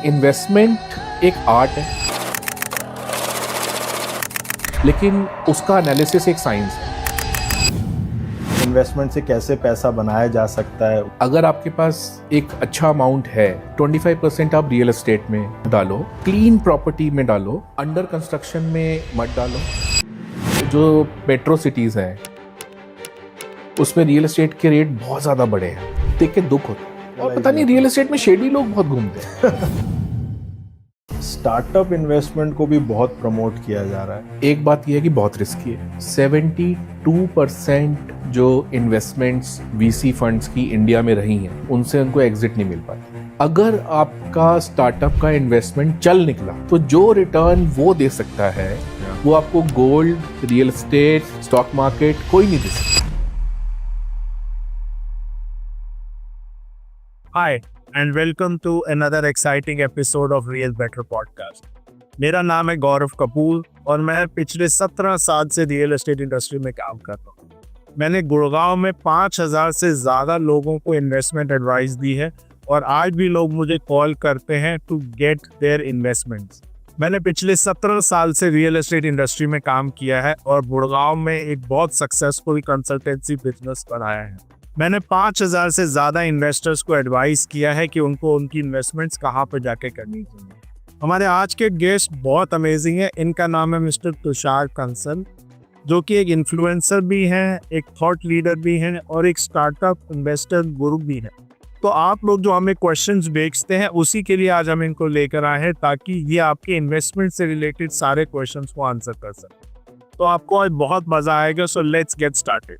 Investment एक art है, लेकिन उसका एनालिसिस एक साइंस है। इन्वेस्टमेंट से कैसे पैसा बनाया जा सकता है। अगर आपके पास एक अच्छा अमाउंट है, 25% आप रियल एस्टेट में डालो, क्लीन प्रॉपर्टी में डालो, अंडर कंस्ट्रक्शन में मत डालो। जो मेट्रो सिटीज़ हैं उसमें रियल एस्टेट के रेट बहुत ज़्यादा बढ़े हैं, देख के दुख होता है। और पता नहीं रियल एस्टेट में शेडी लोग बहुत घूमते हैं। स्टार्टअप इन्वेस्टमेंट को भी बहुत प्रमोट किया जा रहा है। एक बात यह है कि बहुत रिस्की है। 72% जो इन्वेस्टमेंट्स वीसी फंड्स की इंडिया में रही हैं, उनसे उनको एग्जिट नहीं मिल पाती। अगर आपका स्टार्टअप का इन्वेस्टमेंट चल निकला तो जो रिटर्न वो दे सकता है वो आपको gold, real estate, stock market कोई नहीं दे सकता। Hi and welcome to another exciting episode of Real Better Podcast. मेरा नाम है गौरव कपूर और मैं पिछले 17 साल से रियल एस्टेट इंडस्ट्री में काम कर रहा हूँ। मैंने गुड़गांव में 5000 से ज़्यादा लोगों को इन्वेस्टमेंट एडवाइस दी है और आज भी लोग मुझे कॉल करते हैं टू गेट देयर इन्वेस्टमेंट्स। मैंने पिछले 17 साल से रियल एस्टेट इंडस्ट्री में काम किया है और गुड़गांव में एक बहुत सक्सेसफुल कंसल्टेंसी बिजनेस बनाया है। मैंने 5000 से ज़्यादा इन्वेस्टर्स को एडवाइस किया है कि उनको उनकी इन्वेस्टमेंट्स कहाँ पर जाके करनी चाहिए। हमारे आज के गेस्ट बहुत अमेजिंग है। इनका नाम है मिस्टर तुषार कंसल, जो कि एक इन्फ्लुएंसर भी हैं, एक थॉट लीडर भी हैं और एक स्टार्टअप इन्वेस्टर गुरु भी हैं। तो आप लोग जो हमें क्वेश्चंस भेजते हैं उसी के लिए आज हम इनको लेकर आए हैं, ताकि ये आपके इन्वेस्टमेंट से रिलेटेड सारे क्वेश्चंस को आंसर कर सकें। तो आपको आज बहुत मज़ा आएगा। So let's get started.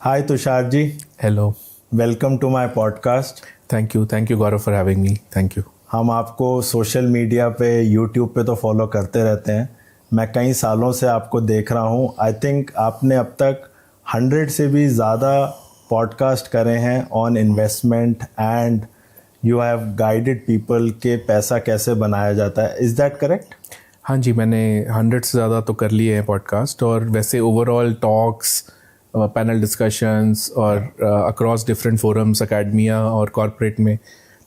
Hi Tushar ji, hello, welcome to my podcast. Thank you Gaurav for having me. Thank you. हम आपको सोशल मीडिया पे, यूट्यूब पे तो फॉलो करते रहते हैं। मैं कई सालों से आपको देख रहा हूँ। आई थिंक आपने अब तक 100 से भी ज़्यादा पॉडकास्ट करे हैं on investment and you have guided people के पैसा कैसे बनाया जाता है। Is that correct? हाँ जी, मैंने 100 से ज़्यादा तो कर लिए हैं पॉडकास्ट, और वैसे ओवरऑल टॉक्स, पैनल डिस्कशंस और अक्रॉस डिफरेंट फोरम्स, अकेडमिया और कॉर्पोरेट में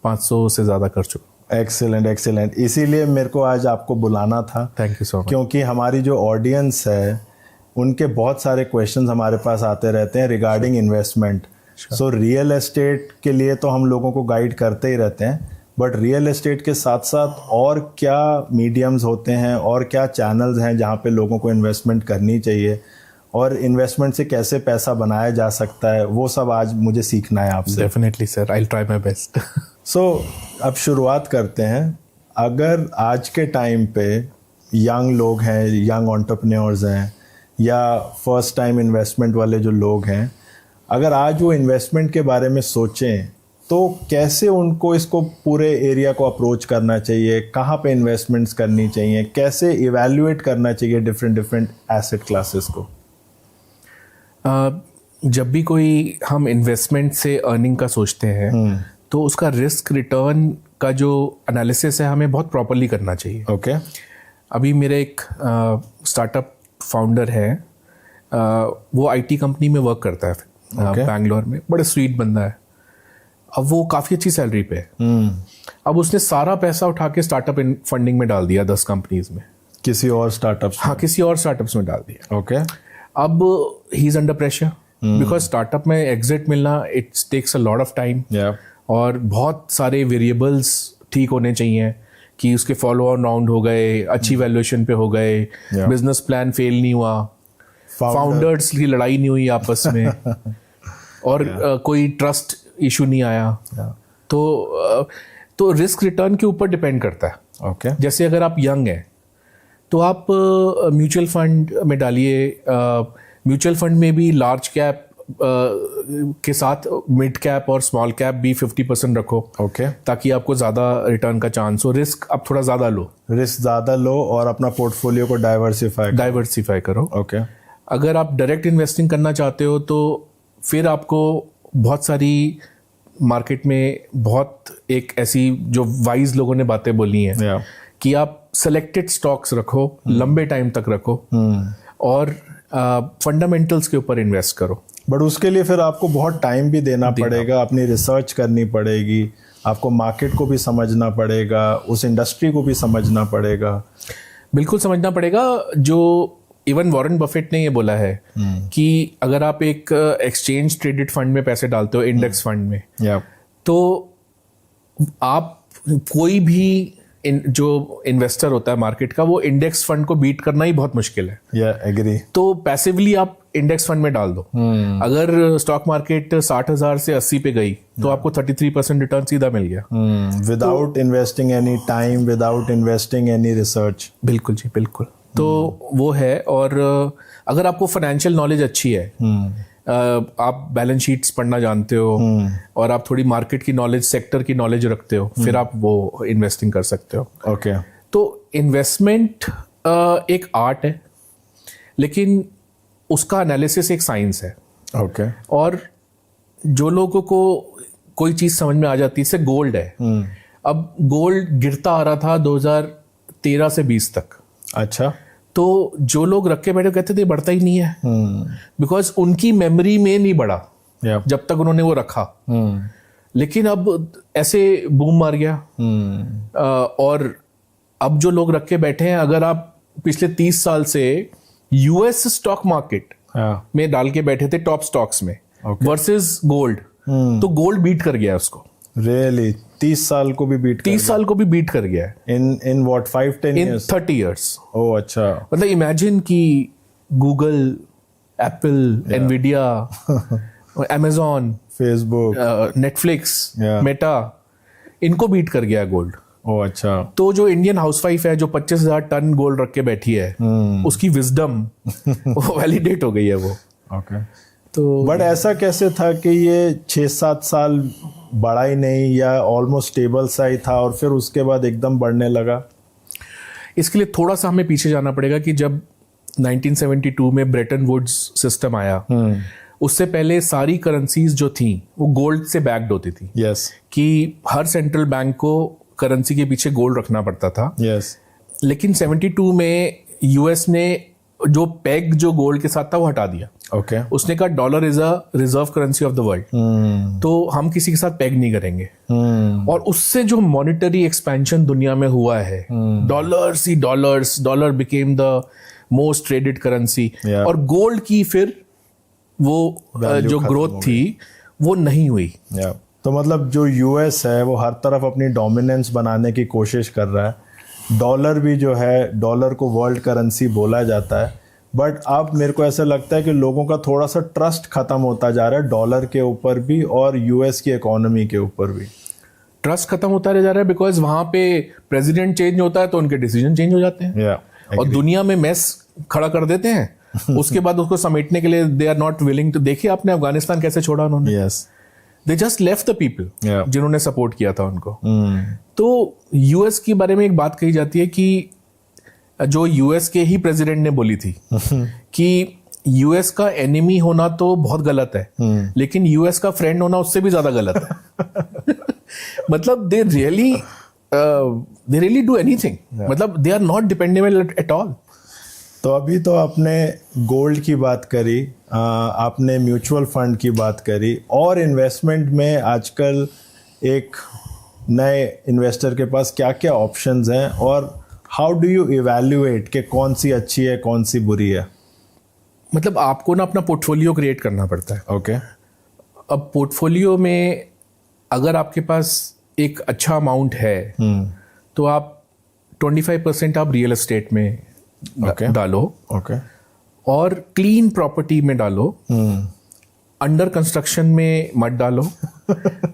500 से ज़्यादा कर चुका। एक्सीलेंट। इसीलिए मेरे को आज आपको बुलाना था। Thank you so much. क्योंकि हमारी जो ऑडियंस है उनके बहुत सारे क्वेश्चंस हमारे पास आते रहते हैं regarding investment. So real estate के लिए तो हम लोगों को गाइड करते ही रहते हैं, बट रियल एस्टेट के साथ साथ और क्या मीडियम्स होते हैं और क्या चैनल्स हैं जहाँ पे लोगों को इन्वेस्टमेंट करनी चाहिए और इन्वेस्टमेंट से कैसे पैसा बनाया जा सकता है, वो सब आज मुझे सीखना है आपसे। Definitely sir, I will try my best. So अब शुरुआत करते हैं। अगर आज के टाइम पे यंग लोग हैं, यंग एंटरप्रेन्योर्स हैं या फर्स्ट टाइम इन्वेस्टमेंट वाले जो लोग हैं, अगर आज वो इन्वेस्टमेंट के बारे में सोचें तो कैसे उनको इसको पूरे एरिया को अप्रोच करना चाहिए, कहाँ पे इन्वेस्टमेंट्स करनी चाहिए, कैसे इवैल्यूएट करना चाहिए डिफरेंट एसेट क्लासेस को? जब भी कोई हम इन्वेस्टमेंट से अर्निंग का सोचते हैं तो उसका रिस्क रिटर्न का जो एनालिसिस है हमें बहुत प्रॉपर्ली करना चाहिए। ओके। अभी मेरे एक स्टार्टअप फाउंडर है, वो आईटी कंपनी में वर्क करता है बैंगलोर में, बड़ा स्वीट बंदा है। अब वो काफ़ी अच्छी सैलरी पे है। अब उसने सारा पैसा उठा के स्टार्टअप फंडिंग में डाल दिया 10 कंपनीज में। किसी और स्टार्टअप्स? हाँ, किसी और स्टार्टअप्स में डाल दिया। ओके। अब he is under pressure because startup में एग्जिट मिलना it takes a lot of time, और बहुत सारे वेरिएबल्स ठीक होने चाहिए कि उसके फॉलो ऑन राउंड हो गए, अच्छी वैल्यूएशन पे हो गए, बिजनेस प्लान फेल नहीं हुआ, फाउंडर्स की लड़ाई नहीं हुई आपस में और कोई ट्रस्ट इशू नहीं आया। तो रिस्क रिटर्न के ऊपर डिपेंड करता है। ओके। जैसे अगर आप यंग हैं तो आप म्यूचुअल फंड में डालिए। म्यूचुअल फंड में भी लार्ज कैप के साथ मिड कैप और स्मॉल कैप भी 50% रखो। ओके। ताकि आपको ज़्यादा रिटर्न का चांस हो। रिस्क आप थोड़ा ज़्यादा लो और अपना पोर्टफोलियो को डाइवर्सिफाई करो। ओके। अगर आप डायरेक्ट इन्वेस्टिंग करना चाहते हो तो फिर आपको बहुत सारी मार्केट में बहुत एक ऐसी जो वाइज लोगों ने बातें बोली हैं कि आप सेलेक्टेड स्टॉक्स रखो, लंबे टाइम तक रखो और फंडामेंटल्स के ऊपर इन्वेस्ट करो। बट उसके लिए फिर आपको बहुत टाइम भी देना पड़ेगा, अपनी रिसर्च करनी पड़ेगी, आपको मार्केट को भी समझना पड़ेगा, उस इंडस्ट्री को भी समझना पड़ेगा। बिल्कुल समझना पड़ेगा। जो इवन वॉरेन बफेट ने ये बोला है कि अगर आप एक एक्सचेंज ट्रेडेड फंड में पैसे डालते हो, इंडेक्स फंड में, तो आप कोई भी जो इन्वेस्टर होता है मार्केट का, वो इंडेक्स फंड को बीट करना ही बहुत मुश्किल है। एग्री। तो पैसिवली आप इंडेक्स फंड में डाल दो। अगर स्टॉक मार्केट 60,000 से 80 पे गई तो आपको 33% रिटर्न सीधा मिल गया, without investing any time, without investing any research. बिल्कुल जी, बिल्कुल। तो वो है। और अगर आपको फाइनेंशियल नॉलेज अच्छी है, आप बैलेंस शीट्स पढ़ना जानते हो और आप थोड़ी मार्केट की नॉलेज, सेक्टर की नॉलेज रखते हो, फिर आप वो इन्वेस्टिंग कर सकते हो। ओके। तो इन्वेस्टमेंट एक आर्ट है, लेकिन उसका एनालिसिस एक साइंस है। ओके। और जो लोगों को कोई चीज समझ में आ जाती है, जैसे गोल्ड है। अब गोल्ड गिरता आ रहा था 2013 से 20 तक। अच्छा। तो जो लोग रख के बैठे कहते थे बढ़ता ही नहीं है, बिकॉज उनकी मेमोरी में नहीं बढ़ा जब तक उन्होंने वो रखा। लेकिन अब ऐसे बूम मार गया। और अब जो लोग रख के बैठे हैं, अगर आप पिछले 30 साल से यूएस स्टॉक मार्केट में डाल के बैठे थे टॉप स्टॉक्स में वर्सेस गोल्ड, तो गोल्ड बीट कर गया उसको। रियली? 30 साल को भी बीट? 30 साल को भी बीट कर गया है। In what 5-10 in years? 30 years। ओह अच्छा। मतलब इमेजिन कि Google, Apple, Nvidia, Amazon, Facebook, Netflix, Meta, इनको बीट कर गया है गोल्ड। ओह अच्छा। तो जो इंडियन हाउसवाइफ है जो 25,000 टन गोल्ड रख के बैठी है, उसकी विजडम वो वैलिडेट हो गई है वो। ओके। तो बट ऐसा कैसे था कि ये 6-7 साल बढ़ा ही नहीं, या ऑलमोस्ट स्टेबल सा ही था और फिर उसके बाद एकदम बढ़ने लगा? इसके लिए थोड़ा सा हमें पीछे जाना पड़ेगा कि जब 1972 में ब्रेटन वुड्स सिस्टम आया, उससे पहले सारी करेंसीज जो थी वो गोल्ड से बैक्ड होती थी। यस। कि हर सेंट्रल बैंक को करेंसी के पीछे गोल्ड रखना पड़ता था। यस। लेकिन 72 में यूएस ने जो पेग जो गोल्ड के साथ था वो हटा दिया। ओके। उसने कहा dollar is a reserve currency of the world, तो हम किसी के साथ पेग नहीं करेंगे। और उससे जो मॉनेटरी एक्सपेंशन दुनिया में हुआ है, dollars he dollars, dollar became the most traded currency. और गोल्ड की फिर वो जो ग्रोथ थी वो नहीं हुई। तो मतलब जो यूएस है वो हर तरफ अपनी डोमिनेंस बनाने की कोशिश कर रहा है। डॉलर भी जो है, डॉलर को वर्ल्ड करेंसी बोला जाता है, बट अब मेरे को ऐसा लगता है कि लोगों का थोड़ा सा ट्रस्ट खत्म होता जा रहा है डॉलर के ऊपर भी और यूएस की इकोनॉमी के ऊपर भी। ट्रस्ट खत्म होता जा रहा है बिकॉज वहां पे प्रेसिडेंट चेंज होता है तो उनके डिसीजन चेंज हो जाते हैं। और दुनिया में मैस खड़ा कर देते हैं। उसके बाद उसको समेटने के लिए they are not willing to. देखिए आपने अफगानिस्तान कैसे छोड़ा उन्होंने। Yes. They just left the people जिन्होंने सपोर्ट किया था उनको। तो यूएस के बारे में एक बात कही जाती है कि जो यूएस के ही प्रेसिडेंट ने बोली थी कि यूएस का एनिमी होना तो बहुत गलत है, लेकिन यूएस का फ्रेंड होना उससे भी ज्यादा गलत है। मतलब दे रियली डू एनीथिंग, मतलब they are not dependable at all. तो अभी तो आपने गोल्ड की बात करी, आपने म्यूचुअल फंड की बात करी, और इन्वेस्टमेंट में आजकल एक नए इन्वेस्टर के पास क्या क्या ऑप्शंस हैं, और हाउ डू यू इवैल्यूएट कि कौन सी अच्छी है कौन सी बुरी है? मतलब आपको ना अपना पोर्टफोलियो क्रिएट करना पड़ता है। ओके। अब पोर्टफोलियो में अगर आपके पास एक अच्छा अमाउंट है तो आप 25% आप रियल एस्टेट में डालो। ओके। और क्लीन प्रॉपर्टी में डालो, अंडर कंस्ट्रक्शन में मत डालो।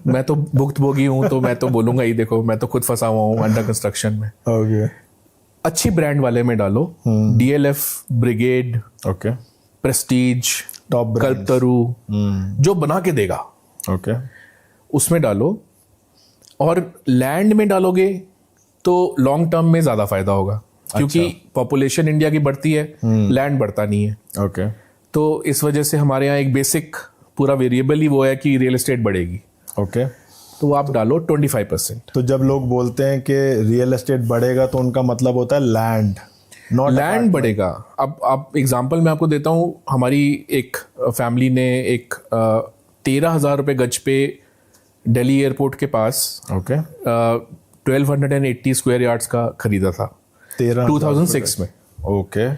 मैं तो भुक्तभोगी हूं तो मैं तो बोलूंगा ही, देखो मैं तो खुद फंसा हुआ हूं अंडर कंस्ट्रक्शन में। ओके। अच्छी ब्रांड वाले में डालो, DLF, brigade, okay, Prestige, top, Kalpataru, जो बना के देगा, ओके, उसमें डालो। और लैंड में डालोगे तो लॉन्ग टर्म में ज्यादा फायदा होगा, क्योंकि पॉपुलेशन इंडिया की बढ़ती है, लैंड बढ़ता नहीं है। ओके। तो इस वजह से हमारे यहाँ एक बेसिक पूरा वेरिएबल ही वो है कि रियल एस्टेट बढ़ेगी। ओके। तो आप डालो 25%। तो जब लोग बोलते हैं कि रियल एस्टेट बढ़ेगा तो उनका मतलब होता है लैंड। लैंड बढ़ेगा। अब आप एग्जांपल मैं आपको देता हूँ, हमारी एक फैमिली ने एक 13,000 रुपये गज पे दिल्ली एयरपोर्ट के पास ओके 1280 स्क्वायर यार्ड्स का खरीदा था 2006 में। ओके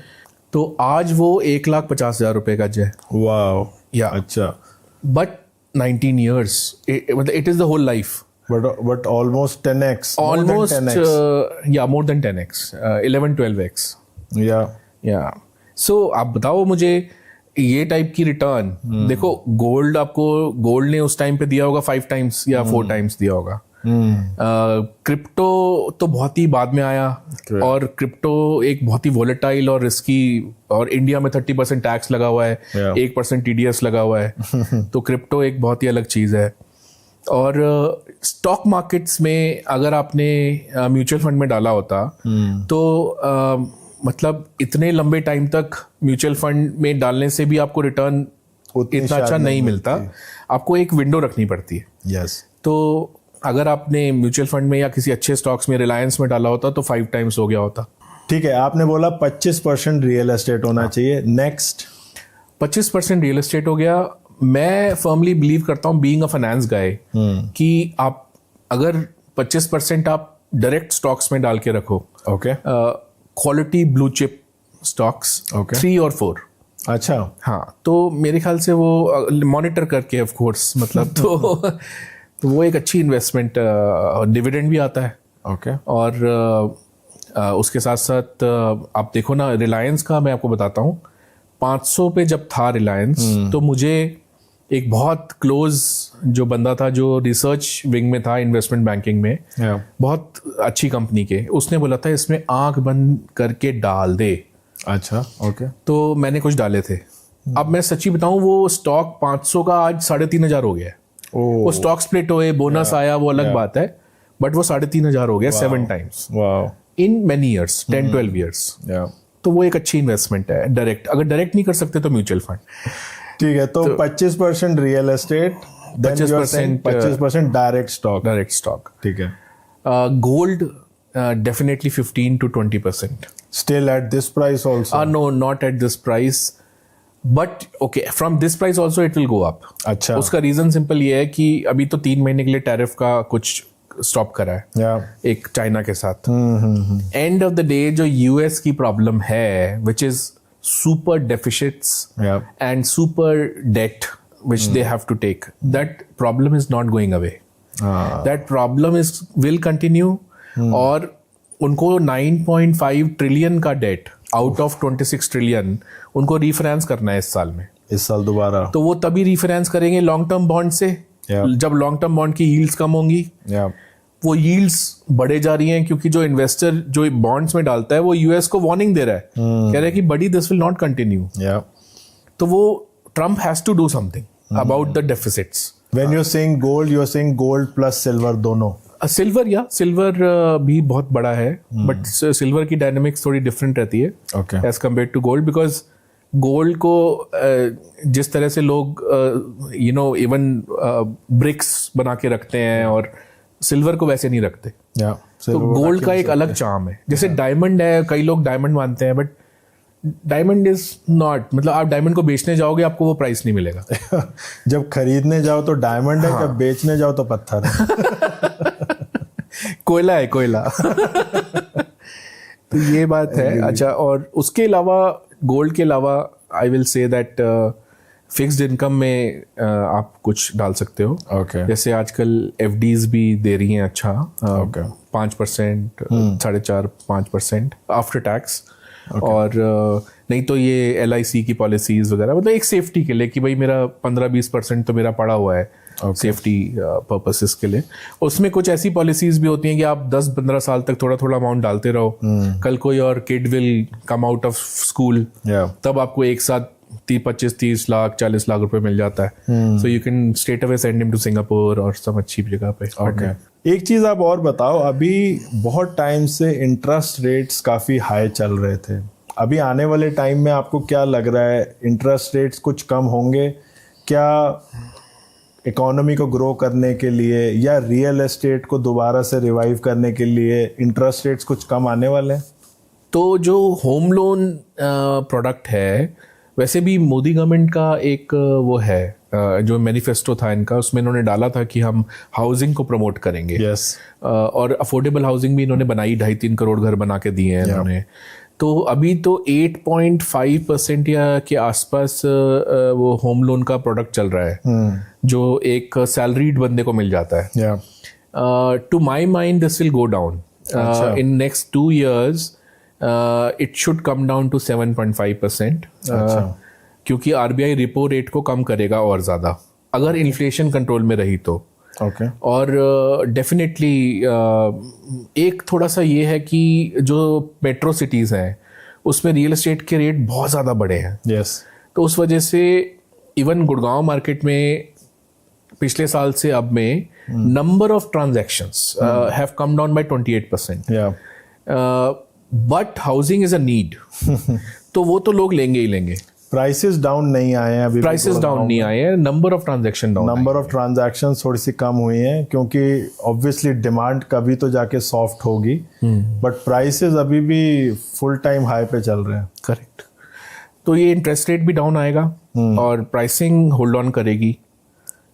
तो आज वो 1,50,000 रुपये गज है। वाओ या अच्छा बट 19 years, मतलब it is the whole life. but almost 10x Almost, more than 10x yeah, more than 10x, 11-12x. yeah So आप बताओ मुझे ये टाइप की रिटर्न। देखो गोल्ड, आपको गोल्ड ने उस टाइम पे दिया होगा 5 times या 4 times दिया होगा। क्रिप्टो तो बहुत ही बाद में आया, और क्रिप्टो एक बहुत ही वोलेटाइल और रिस्की, और इंडिया में 30% टैक्स लगा हुआ है, 1% TDS लगा हुआ है। तो क्रिप्टो एक बहुत ही अलग चीज़ है। और स्टॉक मार्केट्स में अगर आपने म्यूचुअल फंड में डाला होता तो मतलब इतने लंबे टाइम तक म्यूचुअल फंड में डालने से भी आपको रिटर्न इतना अच्छा नहीं मिलता। आपको एक विंडो रखनी पड़ती है। यस तो अगर आपने म्यूचुअल फंड में या किसी अच्छे स्टॉक्स में, रिलायंस में डाला होता तो 5 times हो गया होता। ठीक है, आपने बोला 25% रियल एस्टेट होना चाहिए। नेक्स्ट 25% रियल एस्टेट हो गया। मैं फर्मली बिलीव करता हूँ, बीइंग अ फाइनेंस गाय, कि आप अगर 25% आप डायरेक्ट स्टॉक्स में डाल के रखो, okay quality blue chip stocks, Okay. 3 और 4, अच्छा हाँ, तो मेरे ख्याल से वो मॉनिटर करके ऑफ कोर्स, मतलब तो वो एक अच्छी इन्वेस्टमेंट, डिविडेंड भी आता है। ओके और उसके साथ साथ आप देखो ना, रिलायंस का मैं आपको बताता हूँ, 500 पे जब था रिलायंस, तो मुझे एक बहुत क्लोज जो बंदा था, जो रिसर्च विंग में था इन्वेस्टमेंट बैंकिंग में, बहुत अच्छी कंपनी के, उसने बोला था इसमें आंख बंद करके डाल दे। अच्छा ओके तो मैंने कुछ डाले थे। अब मैं सच्ची बताऊं, वो स्टॉक 500 का आज 3,500 हो गया है। वो स्टॉक स्प्लिट हुए, बोनस आया, वो अलग बात है, बट वो 3,500 हो गया 7 times wow in many years, 10-12 years। तो वो एक अच्छी इन्वेस्टमेंट है। डायरेक्ट अगर डायरेक्ट नहीं कर सकते तो म्यूचुअल फंड। ठीक है, तो 25% रियल एस्टेट, 25% डायरेक्ट स्टॉक। ठीक है, gold definitely 15 to 20%। still at this price also? No, not at this price, but okay, from this price also it will go up। अच्छा, उसका रीजन सिंपल ये है कि अभी तो 3 महीने के लिए टैरिफ का कुछ स्टॉप करा है एक चाइना के साथ। एंड ऑफ द डे जो यूएस की प्रॉब्लम है, which is super deficits and super debt which they have to take, that problem is not going away। that problem is will continue। और उनको 9.5 ट्रिलियन का date out of 26 trillion उनको refinance करना है इस साल में, इस साल दोबारा। तो वो तभी रिफाइनेंस करेंगे लॉन्ग टर्म बॉन्ड से, जब लॉन्ग टर्म बॉन्ड की यील्ड्स कम होंगी। वो यील्ड्स बढ़े जा रही हैं क्योंकि जो इन्वेस्टर जो बॉन्ड्स में डालता है वो यूएस को वार्निंग दे रहा है, कह रहा है कि बड़ी दिस विल नॉट कंटिन्यू। तो वो Trump has to do something about the deficits. When you saying gold, you are saying gold plus silver दोनों? सिल्वर, या सिल्वर भी बहुत बड़ा है, बट सिल्वर की डायनेमिक्स थोड़ी डिफरेंट रहती है as compare to gold, because gold को जिस तरह से लोग यू नो इवन ब्रिक्स बना के रखते हैं, और सिल्वर को वैसे नहीं रखते। तो गोल्ड का एक अलग चार्म है। जैसे डायमंड है, कई लोग डायमंड मानते हैं, बट डायमंड इज नॉट, मतलब आप डायमंड को बेचने जाओगे आपको वो प्राइस नहीं मिलेगा। जब खरीदने जाओ तो डायमंड है, जब बेचने जाओ तो पत्थर है। कोयला है, कोयला। तो ये बात है। अच्छा, और उसके अलावा गोल्ड के अलावा I will say that fixed income में आप कुछ डाल सकते हो। जैसे आजकल एफडीज भी दे रही हैं अच्छा, 5%, 4.5-5% आफ्टर टैक्स। और नहीं तो ये LIC की पॉलिसीज वगैरह, मतलब एक सेफ्टी के लिए कि भाई मेरा 15-20% तो मेरा पड़ा हुआ है सेफ्टी पर्पसेस के लिए। उसमें कुछ ऐसी पॉलिसीज भी होती हैं कि आप 10-15 साल तक थोड़ा थोड़ा अमाउंट डालते रहो, कल को your kid will come out of school, तब आपको एक साथ 25-30 लाख 40 लाख रुपए मिल जाता है। So you can straight away send him to Singapore और सब अच्छी जगह पे। एक चीज आप और बताओ, अभी बहुत टाइम से इंटरेस्ट रेट्स काफी हाई चल रहे थे, अभी आने वाले टाइम में आपको क्या लग रहा है, इंटरेस्ट रेट्स कुछ कम होंगे क्या इकोनॉमी को ग्रो करने के लिए, या रियल एस्टेट को दोबारा से रिवाइव करने के लिए इंटरेस्ट रेट्स कुछ कम आने वाले हैं? तो जो होम लोन प्रोडक्ट है, वैसे भी मोदी गवर्नमेंट का एक वो है जो मैनिफेस्टो था इनका, उसमें इन्होंने डाला था कि हम हाउसिंग को प्रमोट करेंगे। Yes. और अफोर्डेबल हाउसिंग भी इन्होंने बनाई, 2.5-3 करोड़ घर बना के दिए हैं इन्होंने। तो अभी तो 8.5% या के आसपास वो होम लोन का प्रोडक्ट चल रहा है, जो एक सैलरीड बंदे को मिल जाता है। To my mind this will go down in next 2 years. It should come down to 7.5%, क्योंकि आरबीआई रिपो रेट को कम करेगा और ज़्यादा, अगर इन्फ्लेशन कंट्रोल में रही तो। Okay. और डेफिनेटली एक थोड़ा सा ये है कि जो मेट्रो सिटीज़ हैं उसमें रियल एस्टेट के रेट बहुत ज़्यादा बढ़े हैं। Yes. तो उस वजह से इवन गुड़गांव मार्केट में पिछले साल से अब में number of transactions have come down by 28%। But housing is a need, तो वो तो लोग लेंगे ही लेंगे। प्राइसेस डाउन नहीं आए हैं अभी, प्राइसेस डाउन नहीं आए हैं, number of transaction down, number of transaction थोड़ी सी कम हुई हैं, क्योंकि ऑब्वियसली डिमांड कभी तो जाके सॉफ्ट होगी, बट प्राइसेस अभी भी फुल टाइम हाई पे चल रहे हैं। करेक्ट। तो ये इंटरेस्ट रेट भी डाउन आएगा और प्राइसिंग होल्ड ऑन करेगी,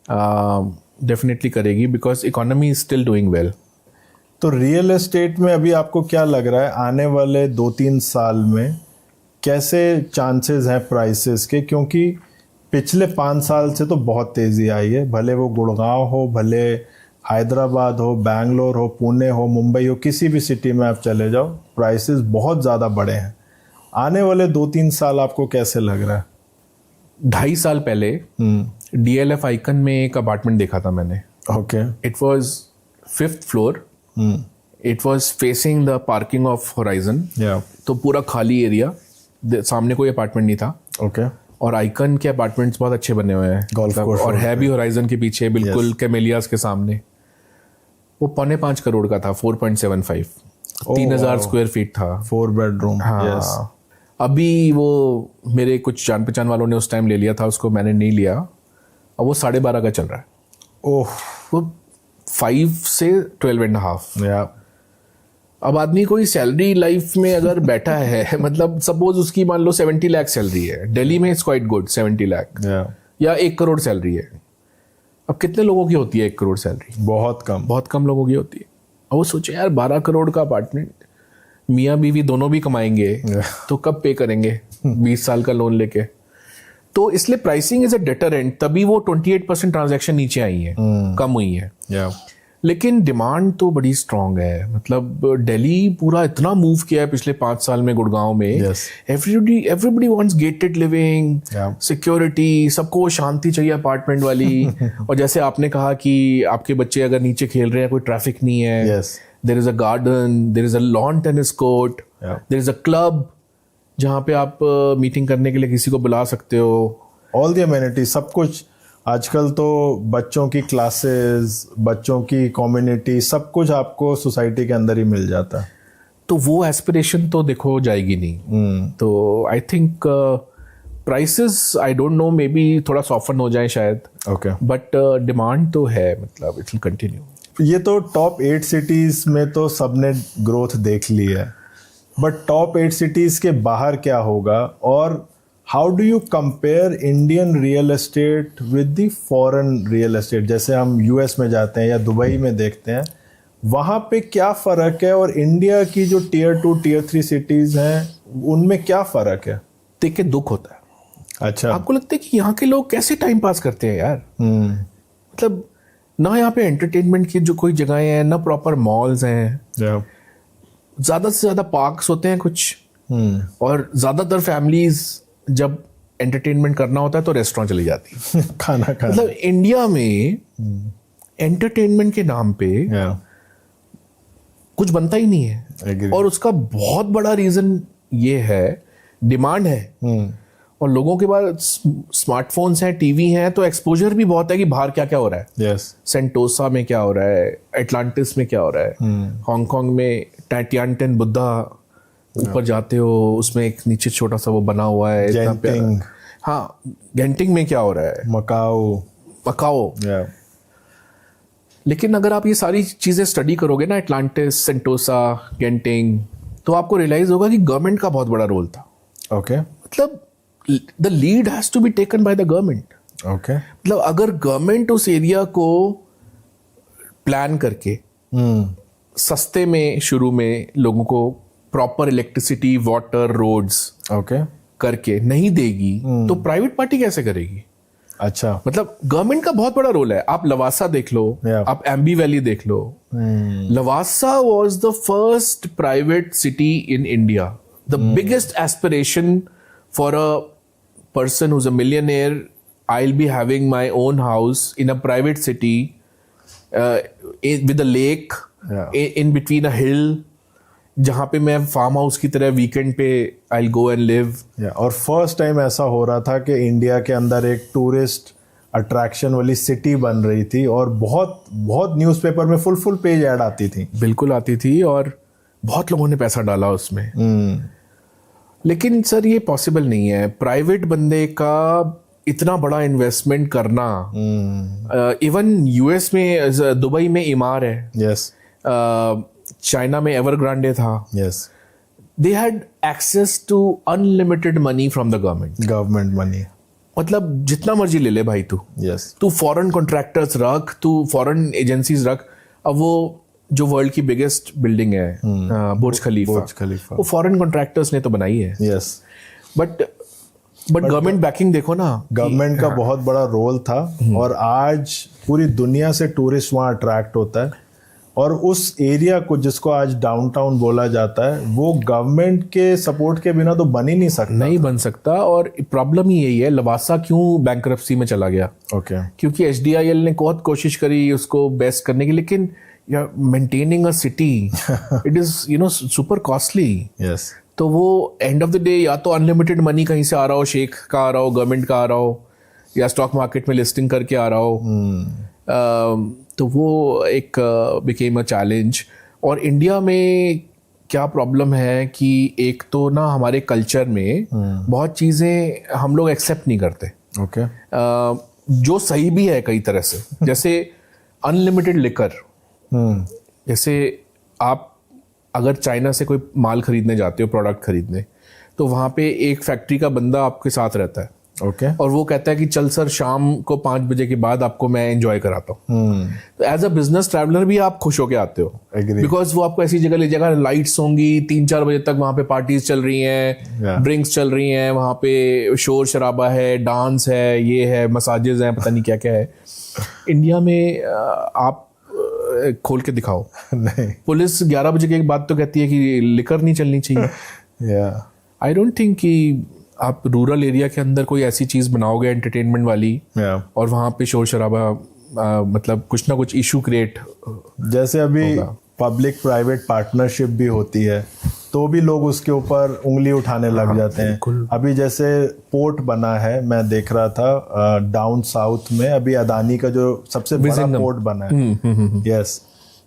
डेफिनेटली करेगी, because economy is still doing well. तो रियल एस्टेट में अभी आपको क्या लग रहा है आने वाले 2-3 साल में कैसे चांसेस हैं प्राइसेस के? क्योंकि पिछले 5 साल से तो बहुत तेज़ी आई है, भले वो गुड़गांव हो, भले हैदराबाद हो, बैंगलोर हो, पुणे हो, मुंबई हो, किसी भी सिटी में आप चले जाओ, प्राइसेस बहुत ज़्यादा बढ़े हैं। आने वाले 2-3 साल आपको कैसे लग रहा है? 2.5 साल पहले DLF आइकन में एक अपार्टमेंट देखा था मैंने। Okay. It was 5th floor, it was facing the parking of horizon, तो पूरा खाली एरिया, सामने कोई अपार्टमेंट नहीं था। ओके। और आइकन के अपार्टमेंट्स बहुत अच्छे बने हुए हैं, गोल्फ कोर्स और है भी होराइजन के पीछे, बिल्कुल कैमेलियास के सामने। वो 5.25 करोड़ का था, 4.75, 3,000 स्क्वायर फीट था, 4 बेडरूम। हाँ। अभी वो मेरे कुछ जान पहचान वालों ने उस टाइम ले लिया था उसको, मैंने नहीं लिया, और वो 12.5 का चल रहा है। ओह। वो 5 से 12.5। या अब आदमी कोई सैलरी लाइफ में अगर बैठा है, मतलब सपोज उसकी मान लो 70 लाख सैलरी है, दिल्ली में इट्स क्वाइट गुड 70 लाख, या 1 करोड़ सैलरी है। अब कितने लोगों की होती है 1 करोड़ सैलरी? बहुत कम लोगों की होती है। और वो सोचे यार 12 करोड़ का अपार्टमेंट, मियाँ बीवी दोनों भी कमाएंगे, तो कब पे करेंगे 20 साल का लोन लेके? तो इसलिए प्राइसिंग इज अ डेटरेंट, तभी वो 28% ट्रांजैक्शन नीचे आई है, कम हुई है। लेकिन डिमांड तो बड़ी स्ट्रांग है। मतलब दिल्ली पूरा इतना मूव किया है पिछले 5 साल में गुड़गांव में। Everybody wants gated living, security, सबको शांति चाहिए अपार्टमेंट वाली। और जैसे आपने कहा कि आपके बच्चे अगर नीचे खेल रहे हैं, कोई ट्रैफिक नहीं है, there is a garden, there is a lawn tennis court, there is a club जहाँ पे आप मीटिंग करने के लिए किसी को बुला सकते हो, ऑल द अमेनिटी, सब कुछ। आजकल तो बच्चों की क्लासेस, बच्चों की कम्युनिटी, सब कुछ आपको सोसाइटी के अंदर ही मिल जाता है। तो वो एस्पिरेशन तो देखो जाएगी नहीं। तो I think prices, I don't know, may be थोड़ा सॉफ्टन हो जाए शायद, बट डिमांड तो है, मतलब इट विल कंटिन्यू। ये तो टॉप 8 सिटीज में तो सबने ग्रोथ देख ली है, बट टॉप 8 सिटीज के बाहर क्या होगा? और how do you compare Indian real estate with the foreign real estate? जैसे हम यूएस में जाते हैं या दुबई में देखते हैं, वहाँ पे क्या फ़र्क है, और इंडिया की जो Tier 2 Tier 3 सिटीज़ हैं उनमें क्या फ़र्क है? देख के दुख होता है। अच्छा, आपको लगता है कि यहाँ के लोग कैसे टाइम पास करते हैं यार? मतलब ना यहाँ पे एंटरटेनमेंट की जो कोई जगहें हैं, ना प्रॉपर मॉल्स हैं, ज़्यादा से ज़्यादा पार्क्स होते हैं कुछ, और ज़्यादातर फैमिलीज जब एंटरटेनमेंट करना होता है तो रेस्टोरेंट चली जाती है खाना। मतलब इंडिया में एंटरटेनमेंट के नाम पे कुछ बनता ही नहीं है। और उसका बहुत बड़ा रीजन ये है, डिमांड है, और लोगों के पास स्मार्टफोन्स हैं, टीवी हैं, तो एक्सपोजर भी बहुत है कि बाहर क्या क्या हो रहा है। सेंटोसा में क्या हो रहा है, एटलांटिस में क्या हो रहा है, हांगकांग में टैटियानटेन बुद्धा ऊपर जाते हो, उसमें एक नीचे छोटा सा वो बना हुआ है, इतना प्यारा। हाँ, गेंटिंग में क्या हो रहा है, मकाओ। लेकिन अगर आप ये सारी चीजें स्टडी करोगे ना, एटलांटिस, सेंटोसा, गेंटिंग, तो आपको रियलाइज होगा कि गवर्नमेंट का बहुत बड़ा रोल था. ओके. मतलब the lead has to be taken by the government. Okay. मतलब अगर गवर्नमेंट उस एरिया को प्लान करके सस्ते में शुरू में लोगों को proper electricity, water, roads okay करके नहीं देगी तो प्राइवेट पार्टी कैसे करेगी? अच्छा. मतलब गवर्नमेंट का बहुत बड़ा रोल है. आप लवासा देख लो, Yeah. आप एम्बी वैली देख लो. Lavasa was the first private city in India. The biggest aspiration for a person who's a millionaire, I'll be having my own house in a private city with a lake Yeah. in between a hill, जहाँ पे मैं farm house की तरह weekend पे I'll go and live. और first time ऐसा हो रहा था कि इंडिया के अंदर एक टूरिस्ट अट्रैक्शन वाली सिटी बन रही थी और बहुत बहुत न्यूज़पेपर में फुल पेज ऐड आती थी. बिल्कुल आती थी और बहुत लोगों ने पैसा डाला उसमें. लेकिन सर ये पॉसिबल नहीं है. प्राइवेट बंदे का इतना बड़ा इन्वेस्टमेंट करना. इवन यूएस में, दुबई में इमार है. यस. चाइना में एवरग्रांडे था. Yes. They had access to unlimited money from the government. Government money. मतलब जितना मर्जी ले ले भाई तू. यस. तू फॉरेन कॉन्ट्रैक्टर्स रख, तू फॉरेन एजेंसीज रख. अब वो जो वर्ल्ड की बिगेस्ट बिल्डिंग है, बुर्ज खलीफा, वो फॉरेन कॉन्ट्रैक्टर्स ने तो बनाई है. यस. बट गवर्नमेंट बैकिंग देखो ना. गवर्नमेंट का बहुत बड़ा रोल था और आज पूरी दुनिया से टूरिस्ट वहाँ अट्रैक्ट होता है और उस एरिया को जिसको आज डाउनटाउन बोला जाता है वो गवर्नमेंट के सपोर्ट के बिना तो बन ही नहीं सकता. नहीं बन सकता. और प्रॉब्लम ही यही है, लवासा क्यों बैंकरप्सी में चला गया. ओके. क्योंकि एचडीआईएल ने बहुत कोशिश करी उसको बेस्ट करने की, लेकिन maintaining a city it is super costly. Yes. तो वो एंड ऑफ द डे या तो अनलिमिटेड मनी कहीं से आ रहा हो, शेख का आ रहा हो, गवर्नमेंट का आ रहा हो, या स्टॉक मार्केट में लिस्टिंग करके आ रहा हो. तो वो एक बिकेम अ चैलेंज. और इंडिया में क्या प्रॉब्लम है कि एक तो ना हमारे कल्चर में बहुत चीज़ें हम लोग एक्सेप्ट नहीं करते. ओके. जो सही भी है कई तरह से. जैसे अनलिमिटेड लिकर. जैसे आप अगर चाइना से कोई माल खरीदने जाते हो, प्रोडक्ट खरीदने, तो वहाँ पे एक फैक्ट्री का बंदा आपके साथ रहता है. ओके. और वो कहता है कि चल सर शाम को 5 बजे के बाद आपको मैं एंजॉय कराता हूँ. तो एज अ बिजनेस ट्रैवलर भी आप खुश होके आते हो, बिकॉज वो आपको ऐसी जगह ले जाएगा, लाइट्स होंगी, 3-4 बजे तक वहाँ पे पार्टीज चल रही हैं, ड्रिंक्स चल रही हैं, वहाँ पे शोर शराबा है, डांस है, ये है, मसाजेस हैं, पता नहीं क्या क्या है. इंडिया में आप खोल के दिखाओ. नहीं. पुलिस 11 बजे के बाद तो कहती है कि लिकर नहीं चलनी चाहिए. आई डोंट थिंक कि आप रूरल एरिया के अंदर कोई ऐसी चीज बनाओगे एंटरटेनमेंट वाली और वहां पे शोर शराबा, मतलब कुछ ना कुछ इशू क्रिएट. जैसे अभी पब्लिक प्राइवेट पार्टनरशिप भी होती है तो भी लोग उसके ऊपर उंगली उठाने लग जाते हैं. अभी जैसे पोर्ट बना है, मैं देख रहा था डाउन साउथ में, अभी अदानी का जो सबसे बड़ा पोर्ट बना है. यस.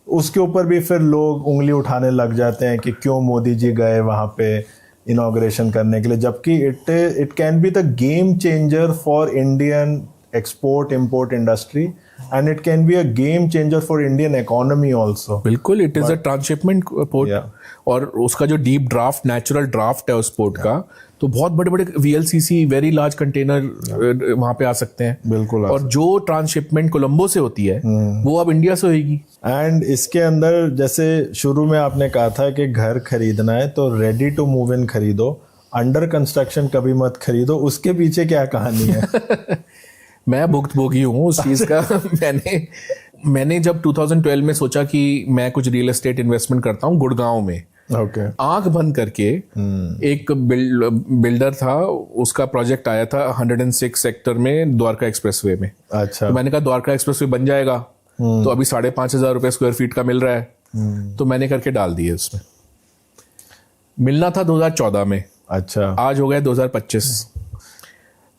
उसके ऊपर भी फिर लोग उंगली उठाने लग जाते हैं कि क्यों मोदी जी गए वहां पे इनॉग्रेशन करने के लिए, जबकि it can be the game changer for Indian export import industry and it can be a game changer for Indian economy also. बिल्कुल. It is a transshipment port. और उसका जो डीप ड्राफ्ट, नेचुरल ड्राफ्ट है उस port का, तो बहुत बड़े बड़े VLCC, वेरी लार्ज कंटेनर वहां पे आ सकते हैं. बिल्कुल. और जो ट्रांसशिपमेंट कोलंबो से होती है वो अब इंडिया से होगी. एंड इसके अंदर जैसे शुरू में आपने कहा था कि घर खरीदना है तो रेडी टू मूव इन खरीदो, अंडर कंस्ट्रक्शन कभी मत खरीदो. उसके पीछे क्या कहानी है? मैं भुक्तभोगी हूँ उस चीज का. मैंने जब 2012 में सोचा कि मैं कुछ रियल एस्टेट इन्वेस्टमेंट करता हूँ गुड़गांव में. ओके. आंख बंद करके एक बिल्डर था, उसका प्रोजेक्ट आया था 106 सेक्टर में द्वारका एक्सप्रेसवे में. अच्छा. तो मैंने कहा द्वारका एक्सप्रेसवे बन जाएगा, तो अभी 5,500 रुपए स्क्वायर फीट का मिल रहा है, तो मैंने करके डाल दिए उसमें. मिलना था 2014 में. अच्छा. आज हो गया 2025.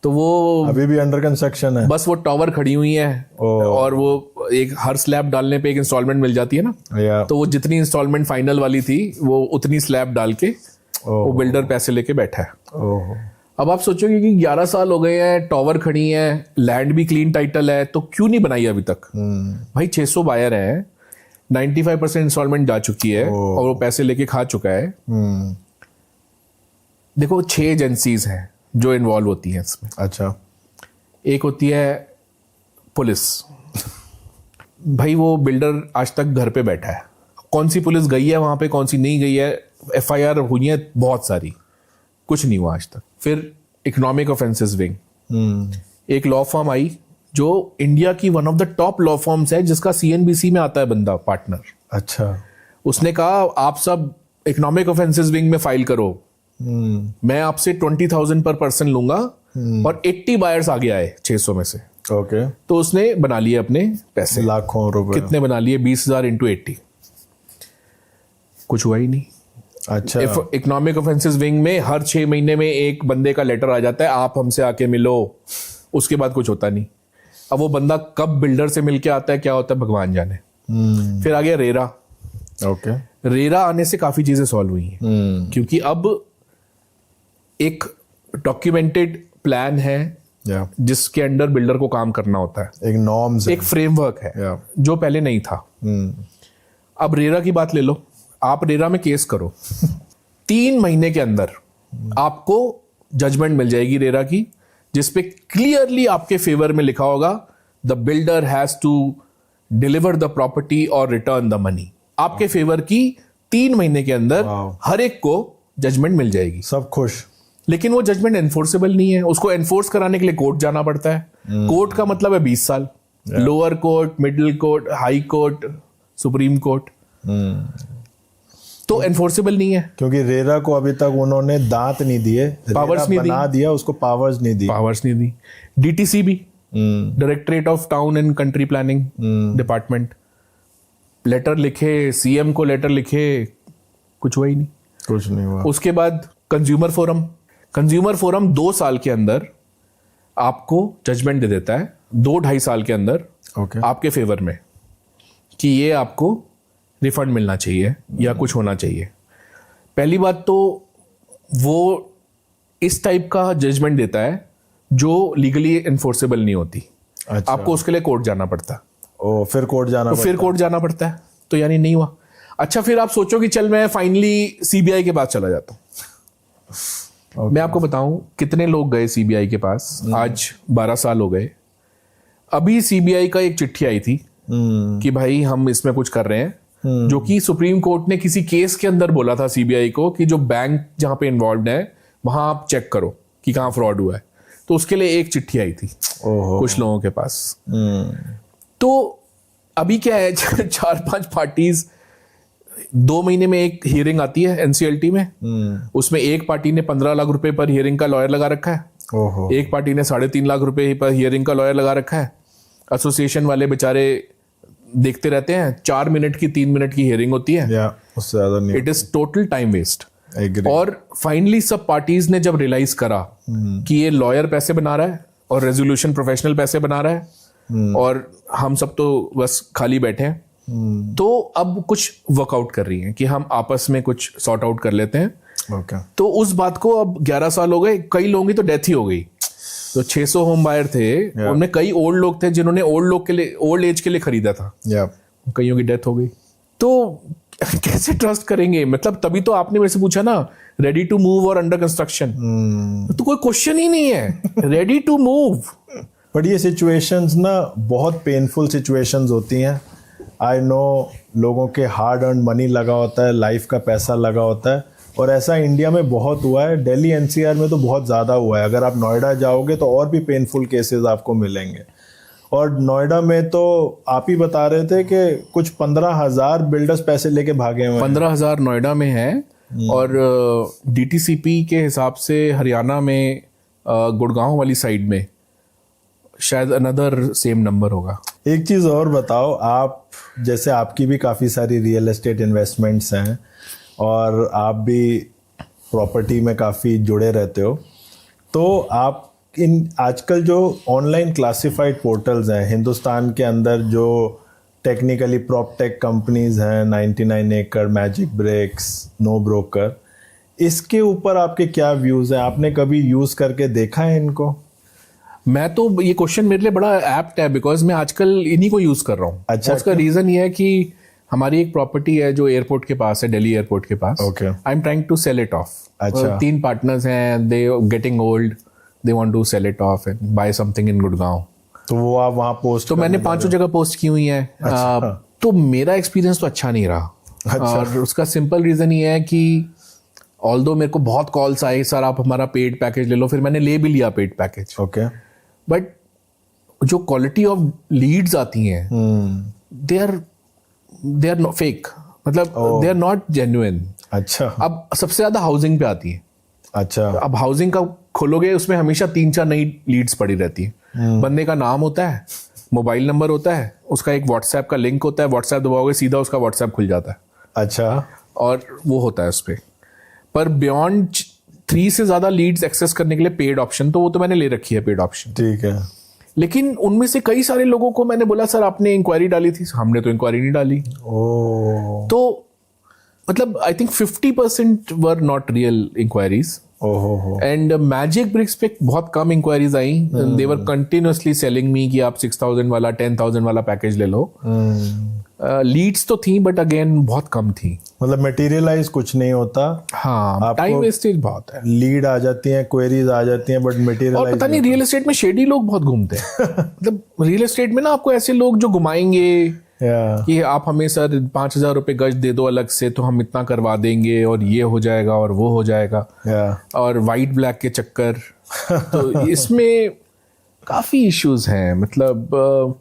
तो वो अभी भी अंडर कंस्ट्रक्शन है. बस वो टावर खड़ी हुई है और वो एक हर स्लैब डालने पे एक इंस्टॉलमेंट मिल जाती है ना. तो वो जितनी इंस्टॉलमेंट फाइनल वाली थी वो उतनी स्लैब डाल के वो बिल्डर पैसे लेके बैठा है. अब आप सोचोगे कि 11 साल हो गए हैं, टावर खड़ी है, लैंड भी क्लीन टाइटल है, तो क्यों नहीं बनाई अभी तक? भाई 600 बायर हैं, 95% इंस्टॉलमेंट जा चुकी है और वो पैसे लेके खा चुका है। देखो 6 एजेंसीज हैं जो इन्वॉल्व होती हैं इसमें। अच्छा। एक होती है पुलिस। भाई वो बिल्डर आज तक घर पे बैठा है, कौन सी पुलिस गई है वहां पे, कौन सी नहीं गई है, FIR हुई है बहुत सारी, कुछ नहीं हुआ आज तक। फिर इकोनॉमिक ऑफेंसेस विंग, एक लॉ फर्म आई जो इंडिया की one of the top law firms है, जिसका CNBC में आता है बंदा पार्टनर। अच्छा। उसने कहा आप सब इकोनॉमिक ऑफेंसेस विंग में फाइल करो, मैं आपसे 20,000 पर पर्सन लूंगा, और 80 बायर्स आगे आए 600 में से। ओके। तो उसने बना लिए अपने पैसे, लाखों रुपए। कितने बना लिए? 20,000 इंटू 80, कुछ हुआ ही नहीं। अच्छा। इकोनॉमिक ऑफेंसेस विंग में हर 6 महीने में एक बंदे का लेटर आ जाता है, आप हमसे आके मिलो, उसके बाद कुछ होता नहीं। अब वो बंदा कब बिल्डर से मिलके आता है, क्या होता है, भगवान जाने। फिर आ गया रेरा। ओके। रेरा आने से काफी चीजें सॉल्व हुई हैं, क्योंकि अब एक डॉक्यूमेंटेड प्लान है जिसके अंडर बिल्डर को काम करना होता है, एक नॉर्म्स, एक फ्रेमवर्क है जो पहले नहीं था। अब रेरा की बात ले लो, आप रेरा में केस करो, 3 महीने के अंदर आपको जजमेंट मिल जाएगी रेरा की, जिसपे क्लियरली आपके फेवर में लिखा होगा the builder has to deliver the property और रिटर्न द मनी। आपके फेवर की 3 महीने के अंदर हर एक को जजमेंट मिल जाएगी, सब खुश। लेकिन वो जजमेंट एनफोर्सेबल नहीं है, उसको एनफोर्स कराने के लिए कोर्ट जाना पड़ता है। कोर्ट का मतलब है 20 साल, lower court, middle court, high court, supreme court. तो एनफोर्सेबल नहीं है, क्योंकि रेरा को अभी तक उन्होंने दांत नहीं दिए, पावर्स नहीं बना दिया, उसको पावर्स नहीं दी। DTC भी, directorate of town and country planning department, letter लिखे, CM को लेटर लिखे, कुछ हुआ ही नहीं, कुछ नहीं हुआ। उसके बाद कंज्यूमर फोरम 2 साल के अंदर आपको जजमेंट दे देता है, 2-2.5 साल के अंदर आपके फेवर में, कि ये आपको रिफंड मिलना चाहिए या कुछ होना चाहिए। पहली बात तो वो इस टाइप का जजमेंट देता है जो लीगली एनफोर्सेबल नहीं होती। अच्छा। आपको उसके लिए कोर्ट जाना पड़ता है। फिर कोर्ट जाना पड़ता है, तो यानी नहीं हुआ। अच्छा, फिर आप सोचो कि चल मैं फाइनली CBI के पास चला जाता हूं। मैं आपको बताऊं कितने लोग गए CBI के पास, आज 12 साल हो गए। अभी CBI का एक चिट्ठी आई थी कि भाई हम इसमें कुछ कर रहे हैं, जो कि सुप्रीम कोर्ट ने किसी केस के अंदर बोला था CBI को कि जो बैंक जहां पे इन्वॉल्व है वहां आप चेक करो कि कहां फ्रॉड हुआ है। तो उसके लिए एक चिट्ठी आई थी कुछ लोगों के पास। तो अभी क्या है, 4-5 पार्टीज, 2 महीने में एक हियरिंग आती है NCLT में। उसमें एक पार्टी ने 15 लाख रुपए पर हियरिंग का लॉयर लगा रखा है, एक पार्टी ने 3.5 लाख रुपए पर हियरिंग का लॉयर लगा रखा है। एसोसिएशन वाले बेचारे देखते रहते हैं, 4 मिनट की 3 मिनट की हियरिंग होती है, उससे ज्यादा नहीं। It is total time waste. और फाइनली सब पार्टीज ने जब रियलाइज करा कि ये लॉयर पैसे बना रहा है और रेजोल्यूशन प्रोफेशनल पैसे बना रहा है और हम सब तो बस खाली बैठे हैं, तो अब कुछ वर्कआउट कर रही हैं कि हम आपस में कुछ सॉर्ट आउट कर लेते हैं। तो उस बात को अब 11 साल हो गए, कई लोगों की तो डेथ ही हो गई। तो 600 होम बायर थे, उनमें कई ओल्ड लोग थे जिन्होंने ओल्ड एज के लिए खरीदा था, कईयों की डेथ हो गई। तो कैसे ट्रस्ट करेंगे? मतलब तभी तो आपने मेरे से पूछा ना, रेडी टू मूव और अंडर कंस्ट्रक्शन, तो कोई क्वेश्चन ही नहीं है, रेडी टू मूव। बट ये सिचुएशंस ना बहुत पेनफुल सिचुएशंस होती हैं। आई नो लोगों के हार्ड अर्न मनी लगा होता है, लाइफ का पैसा लगा होता है, और ऐसा इंडिया में बहुत हुआ है। दिल्ली NCR में तो बहुत ज़्यादा हुआ है। अगर आप नोएडा जाओगे तो और भी पेनफुल केसेस आपको मिलेंगे। और नोएडा में तो आप ही बता रहे थे कि कुछ 15,000 बिल्डर्स पैसे लेके भागे हुए हैं। 15,000 नोएडा में है, और DTCP के हिसाब से हरियाणा में गुड़गांव वाली साइड में शायद अनदर सेम नंबर होगा। एक चीज़ और बताओ, आप जैसे आपकी भी काफ़ी सारी रियल एस्टेट इन्वेस्टमेंट्स हैं और आप भी प्रॉपर्टी में काफ़ी जुड़े रहते हो, तो आप इन आजकल जो ऑनलाइन क्लासिफाइड पोर्टल्स हैं हिंदुस्तान के अंदर, जो टेक्निकली प्रॉपटेक कंपनीज हैं, 99 एकड़, मैजिक ब्रिक्स, नो ब्रोकर, इसके ऊपर आपके क्या व्यूज़ हैं? आपने कभी यूज़ करके देखा है इनको? मैं तो, ये क्वेश्चन मेरे लिए बड़ा एप्ट है बिकॉज मैं आजकल इन्हीं को यूज़ कर रहा हूँ। अच्छा, उसका रीज़न ये है कि हमारी एक प्रॉपर्टी है जो एयरपोर्ट के पास है, दिल्ली एयरपोर्ट के पास. Okay. I am trying to sell it off. अच्छा. 3 पार्टनर्स हैं, they getting old, they want to sell it off and buy something in Gurgaon. तो वो आप वहाँ पोस्ट, तो मैंने 5 जगह पोस्ट की हुई है. तो मेरा एक्सपीरियंस तो अच्छा नहीं रहा. और उसका सिंपल रीजन ये है कि ऑल्दो मेरे को बहुत कॉल्स आए, सर आप हमारा पेड पैकेज ले लो, फिर मैंने ले भी लिया पेड पैकेज. ओके. बट जो क्वालिटी ऑफ लीड्स आती हैं, दे आर फेक, मतलब दे आर नॉट जेन्युइन. अच्छा. अब सबसे ज्यादा हाउसिंग पे आती है. अच्छा. अब हाउसिंग का खोलोगे, उसमें हमेशा 3-4 नई लीड्स पड़ी रहती है. बंदे का नाम होता है, मोबाइल नंबर होता है, उसका एक व्हाट्सएप का लिंक होता है, व्हाट्सएप दबाओगे सीधा उसका व्हाट्सएप खुल जाता है. अच्छा. और वो होता है उस पर बियॉन्ड 3 से ज्यादा लीड्स एक्सेस करने के लिए पेड ऑप्शन, तो वो तो मैंने ले रखी है पेड ऑप्शन. ठीक है. लेकिन उनमें से कई सारे लोगों को मैंने बोला, सर आपने इंक्वायरी डाली थी. हमने तो इंक्वायरी नहीं डाली. तो मतलब I think 50% were not real inquiries. ओहो. एंड मैजिक ब्रिक्स पे बहुत कम इंक्वायरीज आई. They were continuously selling me कि आप 6,000 वाला 10,000 वाला पैकेज ले लो. लीड्स तो थी बट अगेन बहुत कम थी. मतलब मटेरियलाइज कुछ नहीं होता. हाँ, टाइम वेस्टेज बहुत है. लीड आ जाती है, क्वेरीज आ जाती हैं, बट मटेरियलाइज. और पता नहीं रियल एस्टेट में शेडी लोग बहुत घूमते हैं. मतलब रियल एस्टेट में ना आपको ऐसे लोग जो घुमाएंगे कि आप हमें सर 5,000 रुपए गज दे दो अलग से, तो हम इतना करवा देंगे और ये हो जाएगा और वो हो जाएगा. और वाइट ब्लैक के चक्कर. तो इसमें काफी इश्यूज हैं. मतलब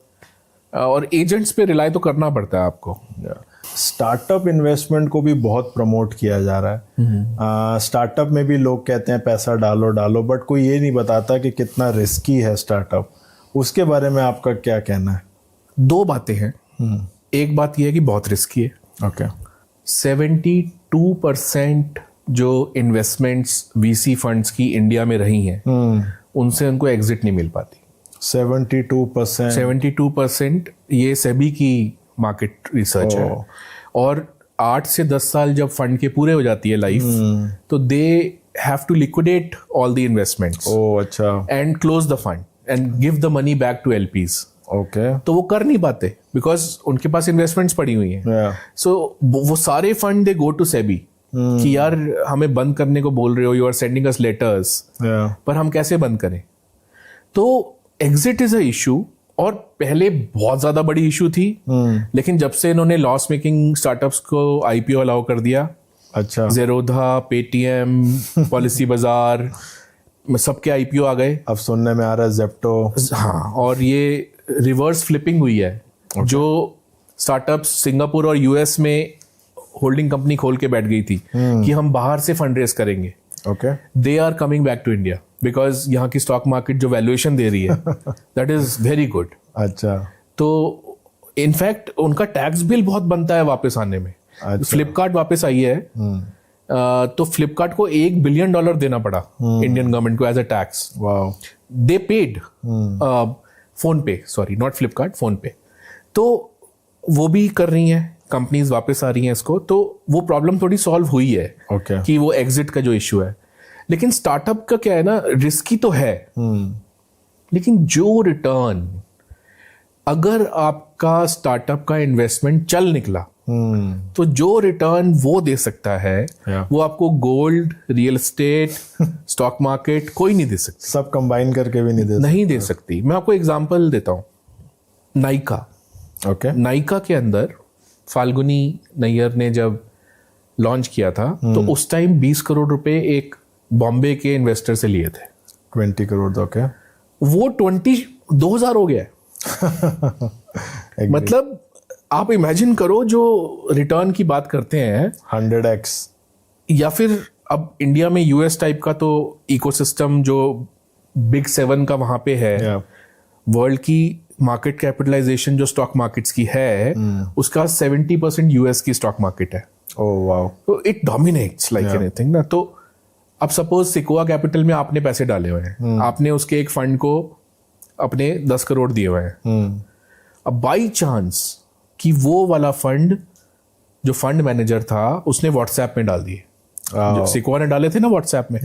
और एजेंट्स पे रिलाई तो करना पड़ता है आपको. स्टार्टअप इन्वेस्टमेंट को भी बहुत प्रमोट किया जा रहा है. स्टार्टअप में भी लोग कहते हैं पैसा डालो डालो, बट कोई ये नहीं बताता कि कितना रिस्की है स्टार्टअप. उसके बारे में आपका क्या कहना है? 2 बातें हैं. एक बात यह है कि बहुत रिस्की है. ओके. 72% जो इन्वेस्टमेंट्स वीसी फंड्स की इंडिया में रही हैं, उनसे उनको एग्जिट नहीं मिल पाती. 72% ये सेबी की मार्केट रिसर्च है. और 8 से 10 साल जब फंड के पूरे हो जाती है लाइफ, तो they have to liquidate all the investments. अच्छा. And close the fund and give the money back to LPs. Okay. तो वो कर नहीं पाते बिकॉज उनके पास इन्वेस्टमेंट्स पड़ी हुई हैं. सो वो सारे fund they go to SEBI कि यार हमें बंद करने को बोल रहे हो, you are sending us letters, पर हम कैसे बंद करें. तो एग्जिट इज अ इशू. और पहले बहुत ज्यादा बड़ी इशू थी, लेकिन जब से इन्होंने लॉस मेकिंग स्टार्टअप्स को आईपीओ अलाउ कर दिया. अच्छा. जेरोधा, पेटीएम, पॉलिसी बाजार, सबके आईपीओ आ गए. अब सुनने में आ रहा है जेप्टो. हाँ, और ये रिवर्स फ्लिपिंग हुई है. जो स्टार्टअप्स सिंगापुर और यूएस में होल्डिंग कंपनी खोल के बैठ गई थी कि हम बाहर से फंड रेज करेंगे, they are coming back to India because यहाँ की स्टॉक मार्केट जो वैल्यूएशन दे रही है दैट इज वेरी गुड. अच्छा. तो इनफैक्ट उनका टैक्स बिल बहुत बनता है वापस आने में. फ्लिपकार्ट वापस आई है, तो फ्लिपकार्ट को $1 बिलियन देना पड़ा इंडियन गवर्नमेंट को as a tax. Wow. They paid PhonePe, sorry not Flipkart, PhonePe. तो वो भी कर रही हैं, कंपनीज वापस आ रही हैं इसको. तो वो प्रॉब्लम थोड़ी सॉल्व हुई है. कि वो एग्जिट का जो इशू है. लेकिन स्टार्टअप का क्या है ना, रिस्की तो है, लेकिन जो रिटर्न, अगर आपका स्टार्टअप का इन्वेस्टमेंट चल निकला, तो जो रिटर्न वो दे सकता है वो आपको gold, real estate, stock market कोई नहीं दे सकती. सब कंबाइन करके भी नहीं दे सकती. मैं आपको एग्जांपल देता हूं. नाइका. ओके. नाइका के अंदर फाल्गुनी नैयर ने जब लॉन्च किया था, तो उस टाइम 20 करोड़ रुपए एक बॉम्बे के इन्वेस्टर से लिए थे. 20 करोड़. ओके. वो 20,000 हो गया. मतलब आप इमेजिन करो, जो रिटर्न की बात करते हैं 100x. या फिर अब इंडिया में यूएस टाइप का तो इकोसिस्टम जो बिग 7 का वहां पे है, वर्ल्ड की मार्केट कैपिटलाइजेशन जो स्टॉक मार्केट्स की है, उसका 70% यूएस की स्टॉक मार्केट है. Oh wow. तो इट डोमिनेट्स लाइक एनीथिंग ना. तो अब सपोज सिकोआ कैपिटल में आपने पैसे डाले हुए हैं, आपने उसके एक फंड को अपने 10 करोड़ दिए हुए हैं. अब बाई चांस कि वो वाला फंड, जो फंड मैनेजर था, उसने व्हाट्सएप में डाल दिए, जो सिकोआ ने डाले थे ना व्हाट्सएप में,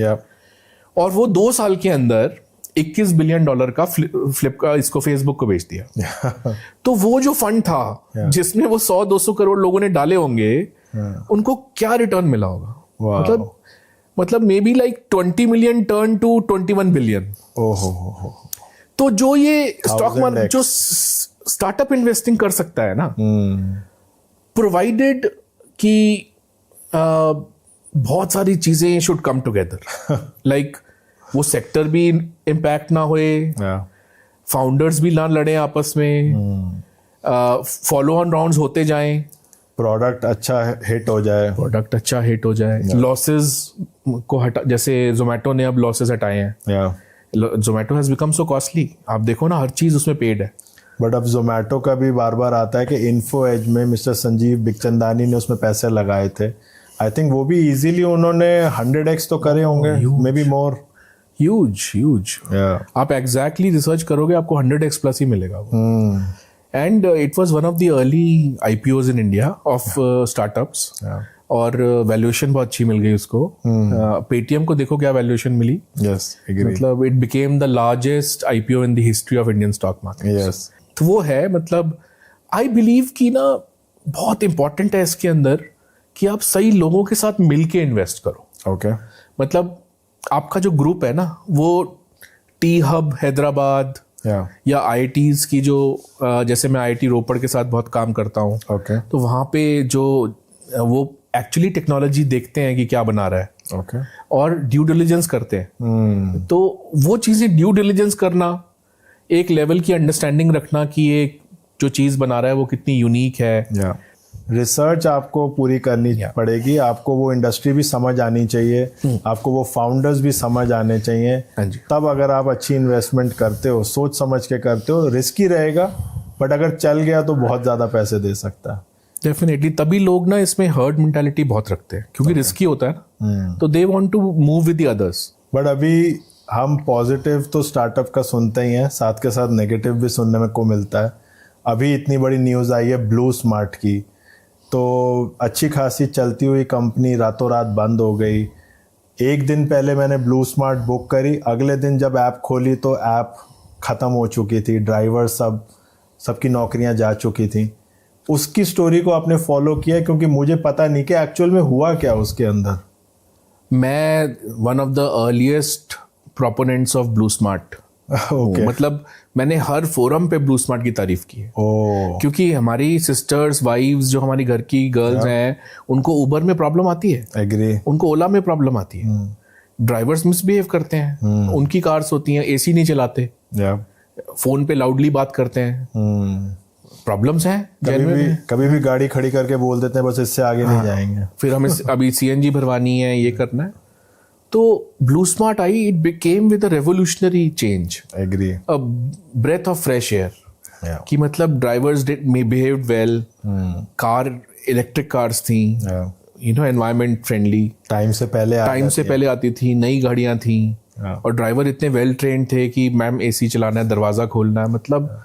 और वो 2 साल के अंदर $21 बिलियन का फ्लिप का इसको फेसबुक को बेच दिया। तो वो जो फंड था जिसमें वो 100-200 करोड़ लोगों ने डाले होंगे, उनको क्या रिटर्न मिला होगा? मतलब maybe like 20 million turn to 21 billion. तो जो ये स्टॉक मार्केट जो स्टार्टअप इन्वेस्टिंग कर सकता है ना, प्रोवाइडेड कि बहुत सारी चीजें शुड कम टुगेदर, लाइक वो सेक्टर भी इम्पैक्ट ना होए, फाउंडर्स भी ना लड़े आपस में, फॉलो ऑन राउंड्स होते जाएं, प्रोडक्ट अच्छा हिट हो जाए, लॉसेस को हटा, जैसे जोमेटो ने अब लॉसेस हटाए हैं। Zomato has become so costly, आप देखो ना हर चीज उसमें पेड है। बट अब जोमेटो का भी बार बार आता है कि इन्फो एज में मिस्टर संजीव बिखचंदानी ने उसमें पैसे लगाए थे। आई थिंक वो भी इजीली उन्होंने 100x तो करे होंगे, मे बी मोर। ह्यूज। आप एग्जैक्टली रिसर्च करोगे आपको 100x प्लस ही मिलेगा वो। And it was one of the early IPOs in India of startups, और वैल्यूएशन बहुत अच्छी मिल गई उसको। पेटीएम को देखो क्या वैल्यूएशन मिली। मतलब it became the largest IPO in the history of Indian stock market. तो वो है, मतलब आई बिलीव कि ना बहुत इंपॉर्टेंट है इसके अंदर कि आप सही लोगों के साथ मिलके इन्वेस्ट करो। मतलब आपका जो ग्रुप है ना, वो टी हब हैदराबाद या IITs की जो जैसे मैं IIT रोपड़ के साथ बहुत काम करता हूँ, तो वहाँ पे जो वो एक्चुअली टेक्नोलॉजी देखते हैं कि क्या बना रहा है, और ड्यू डिलिजेंस करते हैं। तो वो चीज़ें ड्यू डिलिजेंस करना, एक लेवल की अंडरस्टैंडिंग रखना कि एक जो चीज़ बना रहा है वो कितनी यूनिक है। रिसर्च आपको पूरी करनी पड़ेगी, आपको वो इंडस्ट्री भी समझ आनी चाहिए, आपको वो फाउंडर्स भी समझ आने चाहिए। तब अगर आप अच्छी इन्वेस्टमेंट करते हो, सोच समझ के करते हो, रिस्की रहेगा बट अगर चल गया तो बहुत ज़्यादा पैसे दे सकता है। डेफिनेटली, तभी लोग ना इसमें हर्ड मेंटालिटी बहुत रखते हैं, क्योंकि रिस्की होता है ना, तो they want to move with the others. But अभी हम पॉजिटिव तो स्टार्टअप का सुनते ही हैं, साथ के साथ नेगेटिव भी सुनने में को मिलता है। अभी इतनी बड़ी न्यूज़ आई है ब्लू स्मार्ट की, तो अच्छी खासी चलती हुई कंपनी रातों रात बंद हो गई। एक दिन पहले मैंने ब्लू स्मार्ट बुक करी, अगले दिन जब ऐप खोली तो ऐप ख़त्म हो चुकी थी, ड्राइवर सबकी नौकरियां जा चुकी थी। उसकी स्टोरी को आपने फॉलो किया? क्योंकि मुझे पता नहीं कि एक्चुअल में हुआ क्या उसके अंदर। मैं one of the earliest proponents of blue smart. मतलब मैंने हर फोरम पे ब्लू स्मार्ट की तारीफ की है, क्योंकि हमारी सिस्टर्स, वाइव्स, जो हमारी घर की गर्ल्स हैं, उनको उबर में प्रॉब्लम आती है, एग्री, उनको ओला में प्रॉब्लम आती है, ड्राइवर्स मिसबिहेव करते हैं, उनकी कार्स होती हैं, AC नहीं चलाते, फोन पे लाउडली बात करते हैं, प्रॉब्लम्स हैं। कभी भी गाड़ी खड़ी करके बोल देते हैं बस इससे आगे नहीं जाएंगे, फिर हमें अभी CNG भरवानी है, ये करना है। तो ब्लू स्मार्ट आई, it became with a revolutionary change, agree, a breath of fresh air, कि मतलब drivers did behaved well, car electric cars थी, you know, environment friendly, time से पहले आती थी, नई गाड़ियां थी, और ड्राइवर इतने वेल ट्रेंड थे कि मैम AC चलाना है, दरवाजा खोलना है, मतलब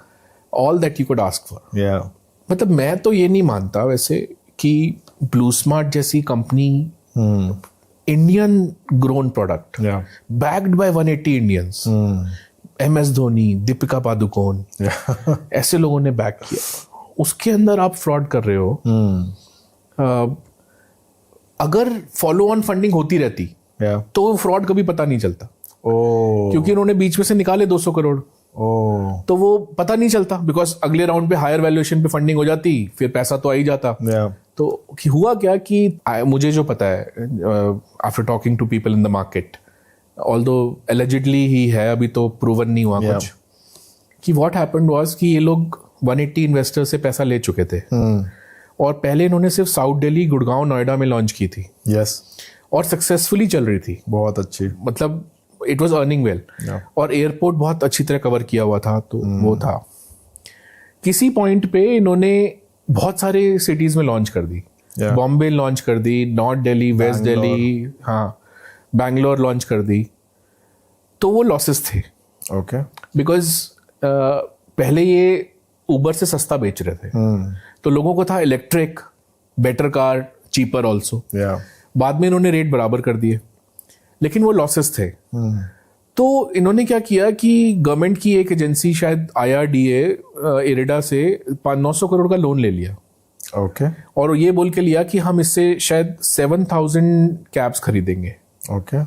all that you could ask for. मतलब मैं तो ये नहीं मानता वैसे कि ब्लू स्मार्ट जैसी company, Indian grown product, backed by 180 Indians, MS Dhoni, Deepika Padukone, ऐसे लोगों ने बैक किया, उसके अंदर आप फ्रॉड कर रहे हो। अगर फॉलो ऑन फंडिंग होती रहती तो फ्रॉड कभी पता नहीं चलता, क्योंकि उन्होंने बीच में से निकाले 200 करोड़, तो वो पता नहीं चलता, बिकॉज अगले राउंड पे हायर वैल्यूएशन पे फंडिंग हो जाती, फिर पैसा तो आ ही जाता। तो हुआ क्या कि मुझे जो पता है, after talking to people in the market, although allegedly ही है, अभी तो प्रूवन नहीं हुआ कुछ, कि व्हाट हैपेंड वाज कि ये लोग 180 इन्वेस्टर से पैसा ले चुके थे, और पहले इन्होंने सिर्फ साउथ दिल्ली, गुड़गांव, नोएडा में लॉन्च की थी, और सक्सेसफुली चल रही थी, बहुत अच्छी, मतलब इट वाज अर्निंग वेल, और एयरपोर्ट बहुत अच्छी तरह कवर किया हुआ था, तो वो था। किसी पॉइंट पे इन्होंने बहुत सारे सिटीज में लॉन्च कर दी, बॉम्बे लॉन्च कर दी, नॉर्थ दिल्ली, वेस्ट दिल्ली, हाँ, बैंगलोर लॉन्च कर दी, तो वो लॉसेस थे, बिकॉज पहले ये उबर से सस्ता बेच रहे थे, तो लोगों को था electric, better car, cheaper also. बाद में इन्होंने रेट बराबर कर दिए, लेकिन वो लॉसेस थे। तो इन्होंने क्या किया कि गवर्नमेंट की एक एजेंसी शायद IRDA इरेडा से 900 करोड़ का लोन ले लिया। ओके और ये बोल के लिया कि हम इससे शायद 7,000 कैब्स खरीदेंगे। ओके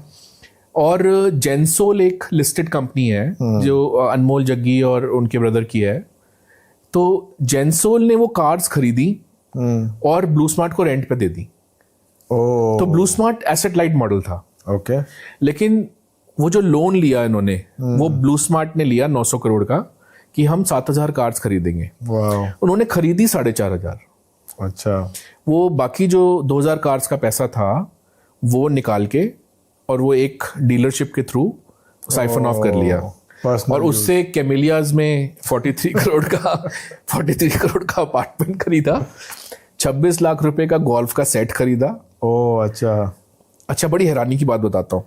और जेंसोल एक लिस्टेड कंपनी है जो अनमोल जग्गी और उनके ब्रदर की है। तो जेंसोल ने वो कार्स खरीदी और ब्लू स्मार्ट को रेंट पे दे दी। तो blue smart asset light model था। ओके लेकिन वो जो लोन लिया इन्होंने वो ब्लू स्मार्ट ने लिया 900 करोड़ का कि हम 7,000 कार्स खरीदेंगे। उन्होंने खरीदी 4,500। अच्छा वो बाकी जो 2,000 कार्स का पैसा था वो निकाल के और वो एक डीलरशिप के थ्रू साइफन ऑफ कर लिया। और उससे कैमेलियाज में 43 करोड़ का अपार्टमेंट खरीदा, 26 लाख रुपए का गोल्फ का सेट खरीदा। अच्छा, बड़ी हैरानी की बात बताता हूँ।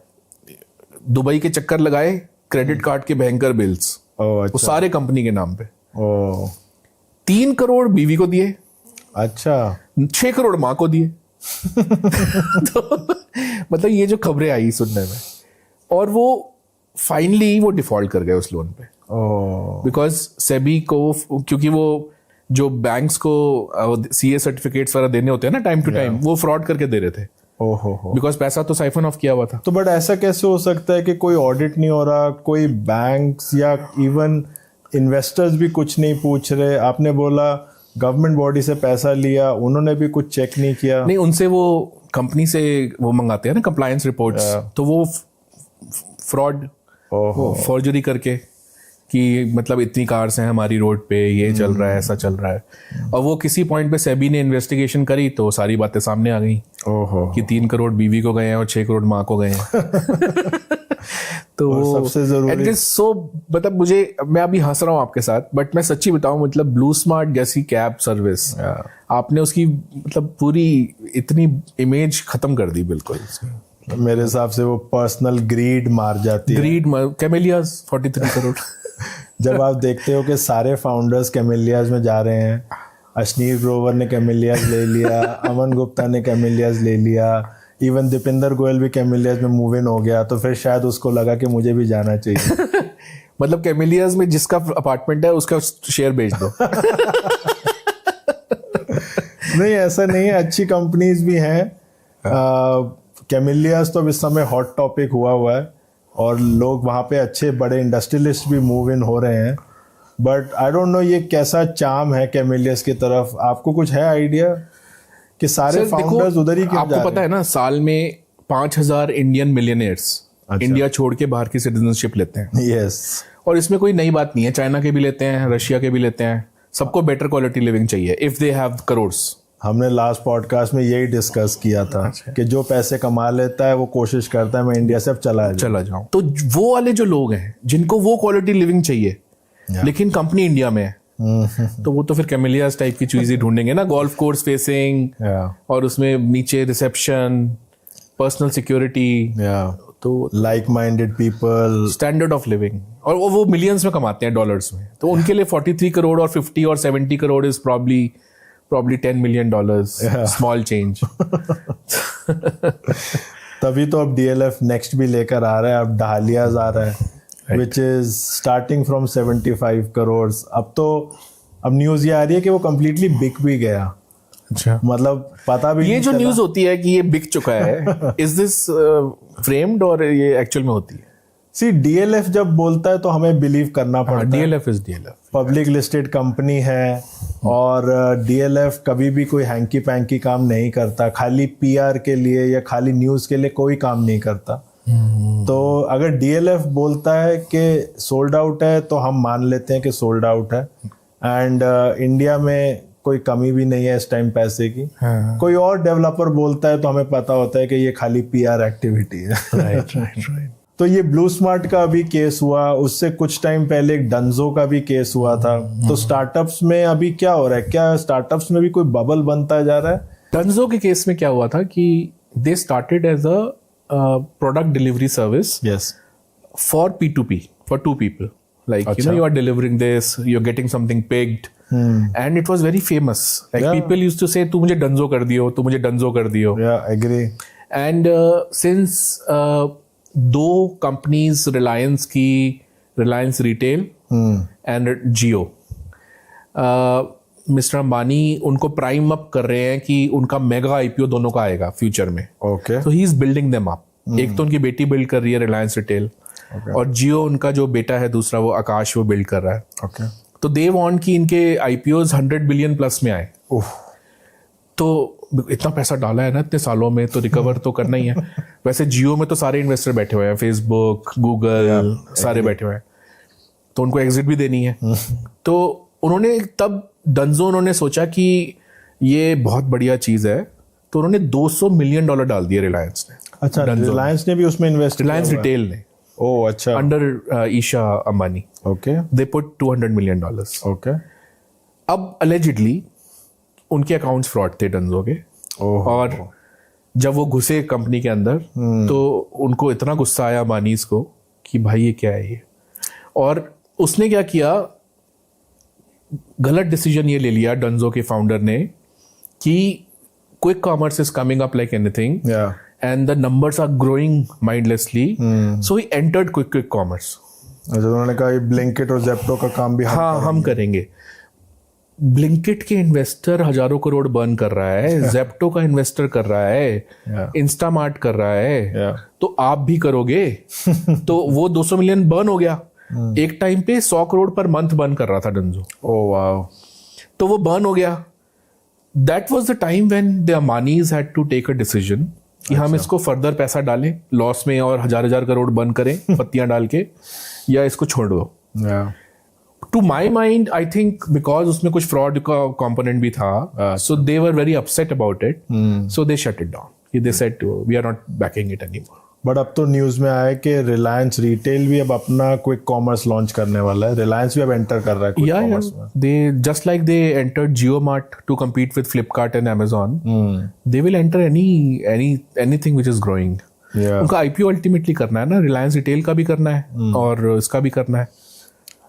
दुबई के चक्कर लगाए, क्रेडिट कार्ड के भयंकर बिल्स, वो सारे कंपनी के नाम पे। 3 करोड़ बीवी को दिए। अच्छा 6 करोड़ माँ को दिए। तो मतलब ये जो खबरें आई सुनने में, और वो फाइनली वो डिफॉल्ट कर गए उस लोन पे। बिकॉज सेबी को, क्योंकि वो जो बैंक्स को CA सर्टिफिकेट्स वगैरह देने होते हैं ना टाइम टू टाइम, वो फ्रॉड करके दे रहे थे। बिकॉज पैसा तो साइफन ऑफ किया हुआ था। तो बट ऐसा कैसे हो सकता है कि कोई ऑडिट नहीं हो रहा, कोई बैंक्स या इवन इन्वेस्टर्स भी कुछ नहीं पूछ रहे? आपने बोला गवर्नमेंट बॉडी से पैसा लिया, उन्होंने भी कुछ चेक नहीं किया? नहीं, उनसे वो कंपनी से वो मंगाते हैं ना कंप्लायंस रिपोर्ट्स, तो वो फ्रॉड फॉर्जरी करके कि मतलब इतनी कार्स हैं हमारी रोड पे, ये चल रहा है, ऐसा चल रहा है। और वो किसी पॉइंट पे सेबी ने इन्वेस्टिगेशन करी तो सारी बातें सामने आ गई कि 3 करोड़ बीवी को गए हैं और 6 करोड़ माँ को गए हैं। तो सबसे जरूरी मतलब मैं अभी हंस रहा हूँ आपके साथ, बट मैं सच्ची बताऊं, मतलब ब्लू स्मार्ट जैसी कैब सर्विस आपने उसकी मतलब पूरी इतनी इमेज खत्म कर दी बिल्कुल। मेरे हिसाब से वो पर्सनल ग्रीड मार जाती है। कैमेलियाज 43 करोड़। जब आप देखते हो कि सारे फाउंडर्स कैमेलियाज में जा रहे हैं, अश्नीर ग्रोवर ने कैमेलियाज ले लिया, अमन गुप्ता ने कैमेलियाज ले लिया, इवन दीपिंदर गोयल भी कैमेलियाज में मूव इन हो गया, तो फिर शायद उसको लगा कि मुझे भी जाना चाहिए। मतलब कैमेलियाज में जिसका अपार्टमेंट है उसका शेयर बेच दो। नहीं, ऐसा नहीं है, अच्छी कंपनीज भी हैं। कैमेलियाज तो अब इस समय हॉट टॉपिक हुआ है और लोग वहाँ पे अच्छे बड़े इंडस्ट्रियलिस्ट भी मूव इन हो रहे हैं। बट आई डोंट नो ये कैसा चार्म है कैमेलियाज की तरफ, आपको कुछ है आइडिया कि सारे फाउंडर्स उधर ही क्यों जा रहे हैं? आपको पता है ना, साल में 5,000 इंडियन मिलियनेयर्स इंडिया छोड़ के बाहर की सिटीजनशिप लेते हैं। यस। और इसमें कोई नई बात नहीं है, चाइना के भी लेते हैं, रशिया के भी लेते हैं, सबको बेटर क्वालिटी लिविंग चाहिए इफ दे हैव करोड्स। हमने लास्ट पॉडकास्ट में यही डिस्कस किया था कि जो पैसे कमा लेता है वो कोशिश करता है मैं इंडिया से अब चला जाऊं। तो वो वाले जो लोग हैं जिनको वो क्वालिटी लिविंग चाहिए लेकिन कंपनी इंडिया में है, तो वो तो फिर कैमेलियाज टाइप की चीजें ढूंढेंगे ना, गोल्फ कोर्स फेसिंग और उसमें नीचे रिसेप्शन, पर्सनल सिक्योरिटी, तो like minded people, standard of living. और वो मिलियंस में कमाते हैं डॉलर्स में, तो उनके लिए 43 करोड़ और 50 और 70 crore is probably $10 million, small change. तभी तो अब DLF नेक्स्ट भी लेकर आ रहा है, अब डालियाज आ रहा है, which is starting from 75 crore. अब न्यूज ये आ रही है कि वो कंप्लीटली बिक भी गया। अच्छा, मतलब पता भी ये जो न्यूज होती है कि ये बिक चुका है, इज दिस फ्रेम्ड और ये एक्चुअल में होती है? सी DLF जब बोलता है तो हमें बिलीव करना पड़ता है। DLF is DLF, public listed company है और DLF कभी भी कोई हैंकी पैंकी काम नहीं करता, खाली PR के लिए या खाली न्यूज़ के लिए कोई काम नहीं करता। तो अगर DLF बोलता है कि सोल्ड आउट है तो हम मान लेते हैं कि सोल्ड आउट है। एंड इंडिया में कोई कमी भी नहीं है इस टाइम पैसे की। कोई और डेवलपर बोलता है तो हमें पता होता है कि ये खाली PR एक्टिविटी है। राइट। तो ये ब्लू स्मार्ट का भी केस हुआ, उससे कुछ टाइम पहले एक डंजो का भी केस हुआ था। तो स्टार्टअप्स में अभी क्या हो रहा है? क्या स्टार्टअप्स में भी कोई बबल बनता जा रहा है? डंजो के केस में क्या हुआ था कि they started as a product delivery service for P2P, for 2 people. Like, you are delivering this, you're getting something picked, and it was very famous. Like, people used to say, "तू मुझे डंजो कर दियो, तू मुझे डंजो कर दियो." Yeah, agree. And since दो companies Reliance की, Reliance retail and Jio, mister Ambani उनको प्राइम अप कर रहे हैं कि उनका मेगा आईपीओ दोनों का आएगा फ्यूचर में. ओके. तो he is building them up. एक तो उनकी बेटी बिल्ड कर रही है रिलायंस रिटेल, और जियो उनका जो बेटा है दूसरा वो आकाश वो बिल्ड कर रहा है. ओके. तो दे वांट कि इनके आईपीओज 100 बिलियन प्लस में आए. तो इतना पैसा डाला है ना इतने सालों में, तो रिकवर तो करना ही है. वैसे जियो में तो सारे इन्वेस्टर बैठे हुए हैं, फेसबुक, गूगल, सारे बैठे हुए हैं, तो उनको एग्जिट भी देनी है. तो उन्होंने तब डंजो उन्होंने सोचा कि ये बहुत बढ़िया चीज है, तो उन्होंने $200 मिलियन डाल दिए रिलायंस ने. अच्छा, रिलायंस ने भी उसमें इन्वेस्ट, रिलायंस रिटेल ने. ओह अच्छा. Under Isha Ambani. Okay. They put $200 million. Okay. अब अलेजिडली उनके अकाउंट्स फ्रॉड थे डंजो के. और जब वो घुसे कंपनी के अंदर तो उनको इतना गुस्सा आया अंबानीज को कि भाई ये क्या है ये. और उसने क्या किया, गलत डिसीजन ये ले लिया डंजो के फाउंडर ने कि quick commerce is coming up like anything, and the numbers are growing mindlessly, so he entered quick commerce. उन्होंने कहा ब्लिंकिट और जेप्टो का काम भी हम करेंगे. ब्लिंकिट के इन्वेस्टर हजारों करोड़ बर्न कर रहा है, जेप्टो का इन्वेस्टर कर रहा है, इंस्टामार्ट कर रहा है, तो आप भी करोगे. तो वो 200 मिलियन बर्न हो गया. एक टाइम पे 100 करोड़ पर मंथ बर्न कर रहा था डंजो. Oh wow. तो वो बर्न हो गया. That was the time when the Ambanis had to take a decision कि हम इसको फर्दर पैसा डालें लॉस में और हजार करोड़ बर्न करें पत्तियां डाल के, या इसको छोड़ दो. To my mind I think because उसमें कुछ फ्रॉड का कॉम्पोनेंट भी था, so they were very upset about it, so they shut it down. They said we are not backing it anymore. But अब तो न्यूज में आया कि रिलायंस रिटेल भी अब अपना क्विक कॉमर्स लॉन्च करने वाला है. रिलायंस भी अब एंटर कर रहा है क्विक कॉमर्स में. They just like they entered JioMart to compete with Flipkart and Amazon. They will enter anything which is growing. उनका आईपीओ अल्टीमेटली करना है ना, रिलायंस रिटेल का भी करना है और इसका भी करना है.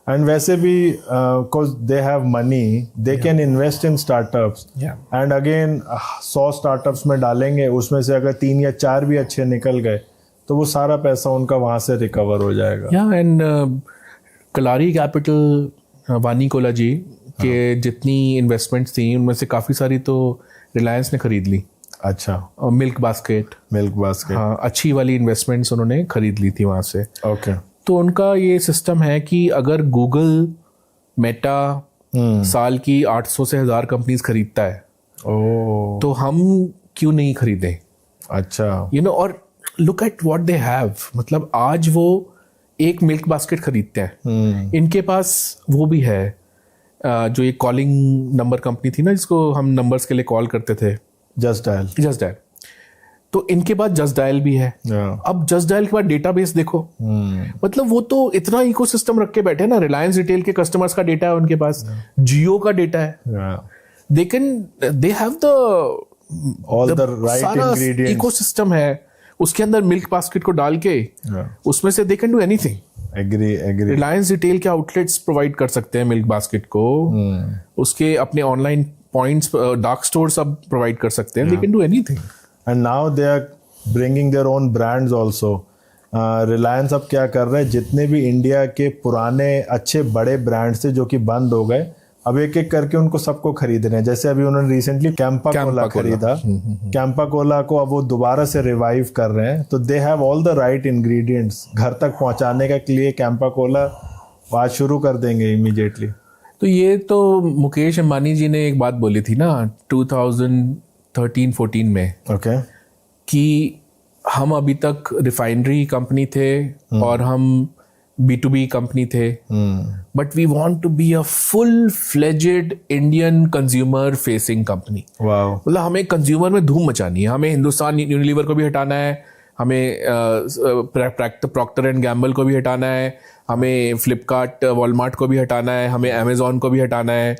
एंड वैसे भी because they have money, they can invest in startups. And again 100 startups में डालेंगे, उसमें से अगर 3 या 4 भी अच्छे निकल गए तो वो सारा पैसा उनका वहां से रिकवर हो जाएगा. एंड कलारी कैपिटल, वानी कोला जी के जितनी इन्वेस्टमेंट्स थी उनमें से काफ़ी सारी तो रिलायंस ने खरीद ली. अच्छा. और मिल्क बास्केट, हाँ, अच्छी वाली इन्वेस्टमेंट्स उन्होंने खरीद ली थी वहाँ से. ओके. तो उनका ये सिस्टम है कि अगर गूगल, मेटा साल की 800 से 1000 कंपनीज खरीदता है, तो हम क्यों नहीं खरीदें. अच्छा. और look at what they have. मतलब आज वो एक मिल्क बास्केट खरीदते हैं, इनके पास वो भी है जो ये कॉलिंग नंबर कंपनी थी ना जिसको हम नंबर्स के लिए कॉल करते थे, जस्ट डायल. तो इनके पास जस्ट डायल भी है. अब जस्ट डायल के बाद डेटाबेस देखो. मतलब वो तो इतना इकोसिस्टम रख के बैठे ना. रिलायंस रिटेल के कस्टमर्स का डेटा है उनके पास, जियो का डेटा है. They have the all the right ingredients. Ecosystem है, उसके अंदर मिल्क बास्केट को डाल के उसमें से they can do anything. Agree. Reliance retail के आउटलेट्स प्रोवाइड कर सकते हैं मिल्क बास्केट को. उसके अपने ऑनलाइन पॉइंट्स, डार्क स्टोर सब प्रोवाइड कर सकते हैं. They can do anything. And now they are bringing their own brands also. Reliance अब क्या कर रहे हैं, जितने भी इंडिया के पुराने अच्छे बड़े ब्रांड्स थे जो कि बंद हो गए, अब एक एक करके उनको सबको खरीद रहे हैं. जैसे अभी उन्होंने रिसेंटली कैंपा कोला खरीदा. कैंपा कोला को अब वो दोबारा से रिवाइव कर रहे हैं. तो they have all the right ingredients घर तक पहुंचाने के लिए. कैंपा कोला आज शुरू कर देंगे इमीडिएटली. तो ये तो मुकेश अंबानी जी ने एक बात बोली थी ना 2013-14 में. ओके. कि हम अभी तक रिफाइनरी कंपनी थे और हम B2B कंपनी थे, but we want to be a full fledged Indian consumer facing company. मतलब हमें कंज्यूमर में धूम मचानी है. हमें हिंदुस्तान यूनिलीवर को भी हटाना है, हमें प्रॉक्टर एंड गैम्बल को भी हटाना है, हमें फ्लिपकार्ट वॉलमार्ट को भी हटाना है, हमें अमेजोन को भी हटाना है.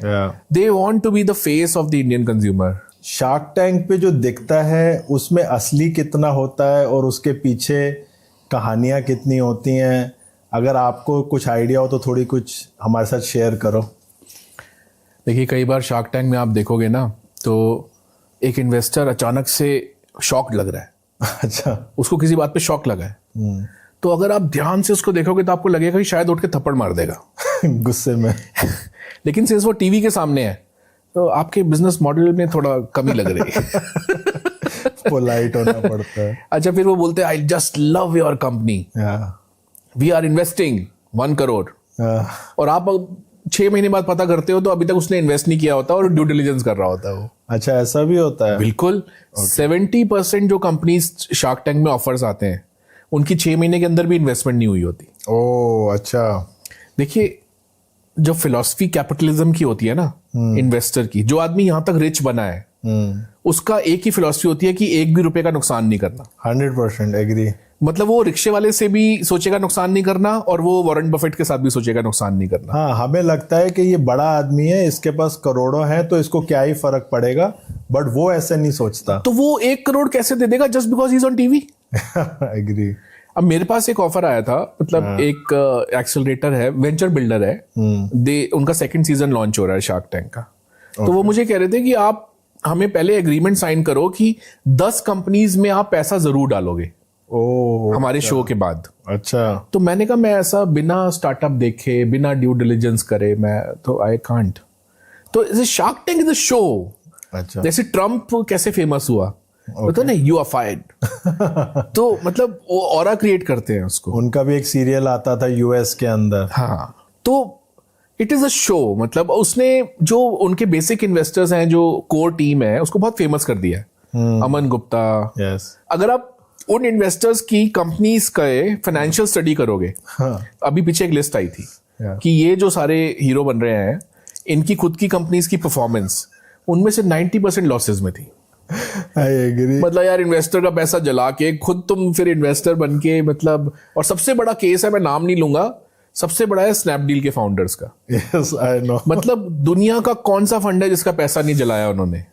They want to be the face of the Indian consumer. Shark Tank पे जो दिखता है उसमें असली कितना होता है और उसके पीछे कहानियां कितनी होती हैं, अगर आपको कुछ आइडिया हो तो थोड़ी कुछ हमारे साथ शेयर करो. देखिए, कई बार शार्क टैंक में आप देखोगे ना तो एक इन्वेस्टर अचानक से शॉक्ड लग रहा है अच्छा। उसको किसी बात पे शॉक लगा है, तो अगर आप ध्यान से उसको देखोगे तो आपको लगेगा कि शायद उठ के थप्पड़ मार देगा गुस्से में। लेकिन सिंस वो टीवी के सामने है तो आपके बिजनेस मॉडल में थोड़ा कमी लग रही है। पोलाइट होना पड़ता है। अच्छा, फिर वो बोलते हैं I just love your company, we are investing 1 crore, और आप 6 महीने बाद पता करते हो तो अभी तक उसने इन्वेस्ट नहीं किया होता और ड्यू डिलिजेंस कर रहा होता है वो। अच्छा, ऐसा भी होता है? बिल्कुल। 70% जो कंपनीज शार्क टैंक में ऑफर्स आते हैं उनकी 6 महीने के अंदर भी इन्वेस्टमेंट नहीं हुई होती। ओह, अच्छा। देखिए, जो फिलॉसफी कैपिटलिज्म की होती है ना, इन्वेस्टर की, जो आदमी यहां तक रिच बना है उसका एक ही फिलॉसफी होती है कि एक भी रुपए का नुकसान नहीं करना। 100% एग्री। मतलब वो रिक्शे वाले से भी सोचेगा नुकसान नहीं करना और वो वॉरेन बफेट के साथ भी सोचेगा नुकसान नहीं करना। हाँ, हमें लगता है कि ये बड़ा आदमी है, इसके पास करोड़ों हैं तो इसको क्या ही फर्क पड़ेगा, बट वो ऐसे नहीं सोचता। तो वो 1 करोड़ कैसे दे देगा just because he is on TV? Agree. अब मेरे पास एक ऑफर आया था, मतलब एक एक्सेलरेटर है, वेंचर बिल्डर है, उनका 2nd सीजन लॉन्च हो रहा है शार्क टैंक का। तो वो मुझे कह रहे थे कि आप हमें पहले एग्रीमेंट साइन करो कि 10 कंपनीज में आप पैसा जरूर डालोगे हमारे शो के बाद। अच्छा। तो मैंने कहा मैं ऐसा बिना स्टार्टअप देखे, बिना ड्यू डिलिजेंस करे मैं तो आई कांट। तो shark tank is a show. अच्छा। जैसे ट्रम्प कैसे फेमस हुआ, पता नहीं, यू आर फायर्ड। तो मतलब वो ऑरा क्रिएट करते हैं उसको। उनका भी एक सीरियल आता था यूएस के अंदर। हाँ, तो इट इज अ शो। मतलब उसने जो उनके बेसिक इन्वेस्टर्स हैं, जो कोर टीम है, उसको बहुत फेमस कर दिया है। अमन गुप्ता। यस। अगर आप उन इन्वेस्टर्स की कंपनीज का फाइनेंशियल स्टडी करोगे, अभी पीछे एक लिस्ट आई थी कि ये जो सारे हीरो बन रहे हैं इनकी खुद की कंपनीज की परफॉर्मेंस उनमें से 90% लॉसेस में थी। I agree. मतलब यार, इन्वेस्टर का पैसा जला के खुद तुम फिर इन्वेस्टर बन के, मतलब, और सबसे बड़ा केस है, मैं नाम नहीं लूंगा, सबसे बड़ा है स्नैपडील के फाउंडर्स का। Yes, I know. मतलब दुनिया का कौन सा फंड है जिसका पैसा नहीं जलाया उन्होंने,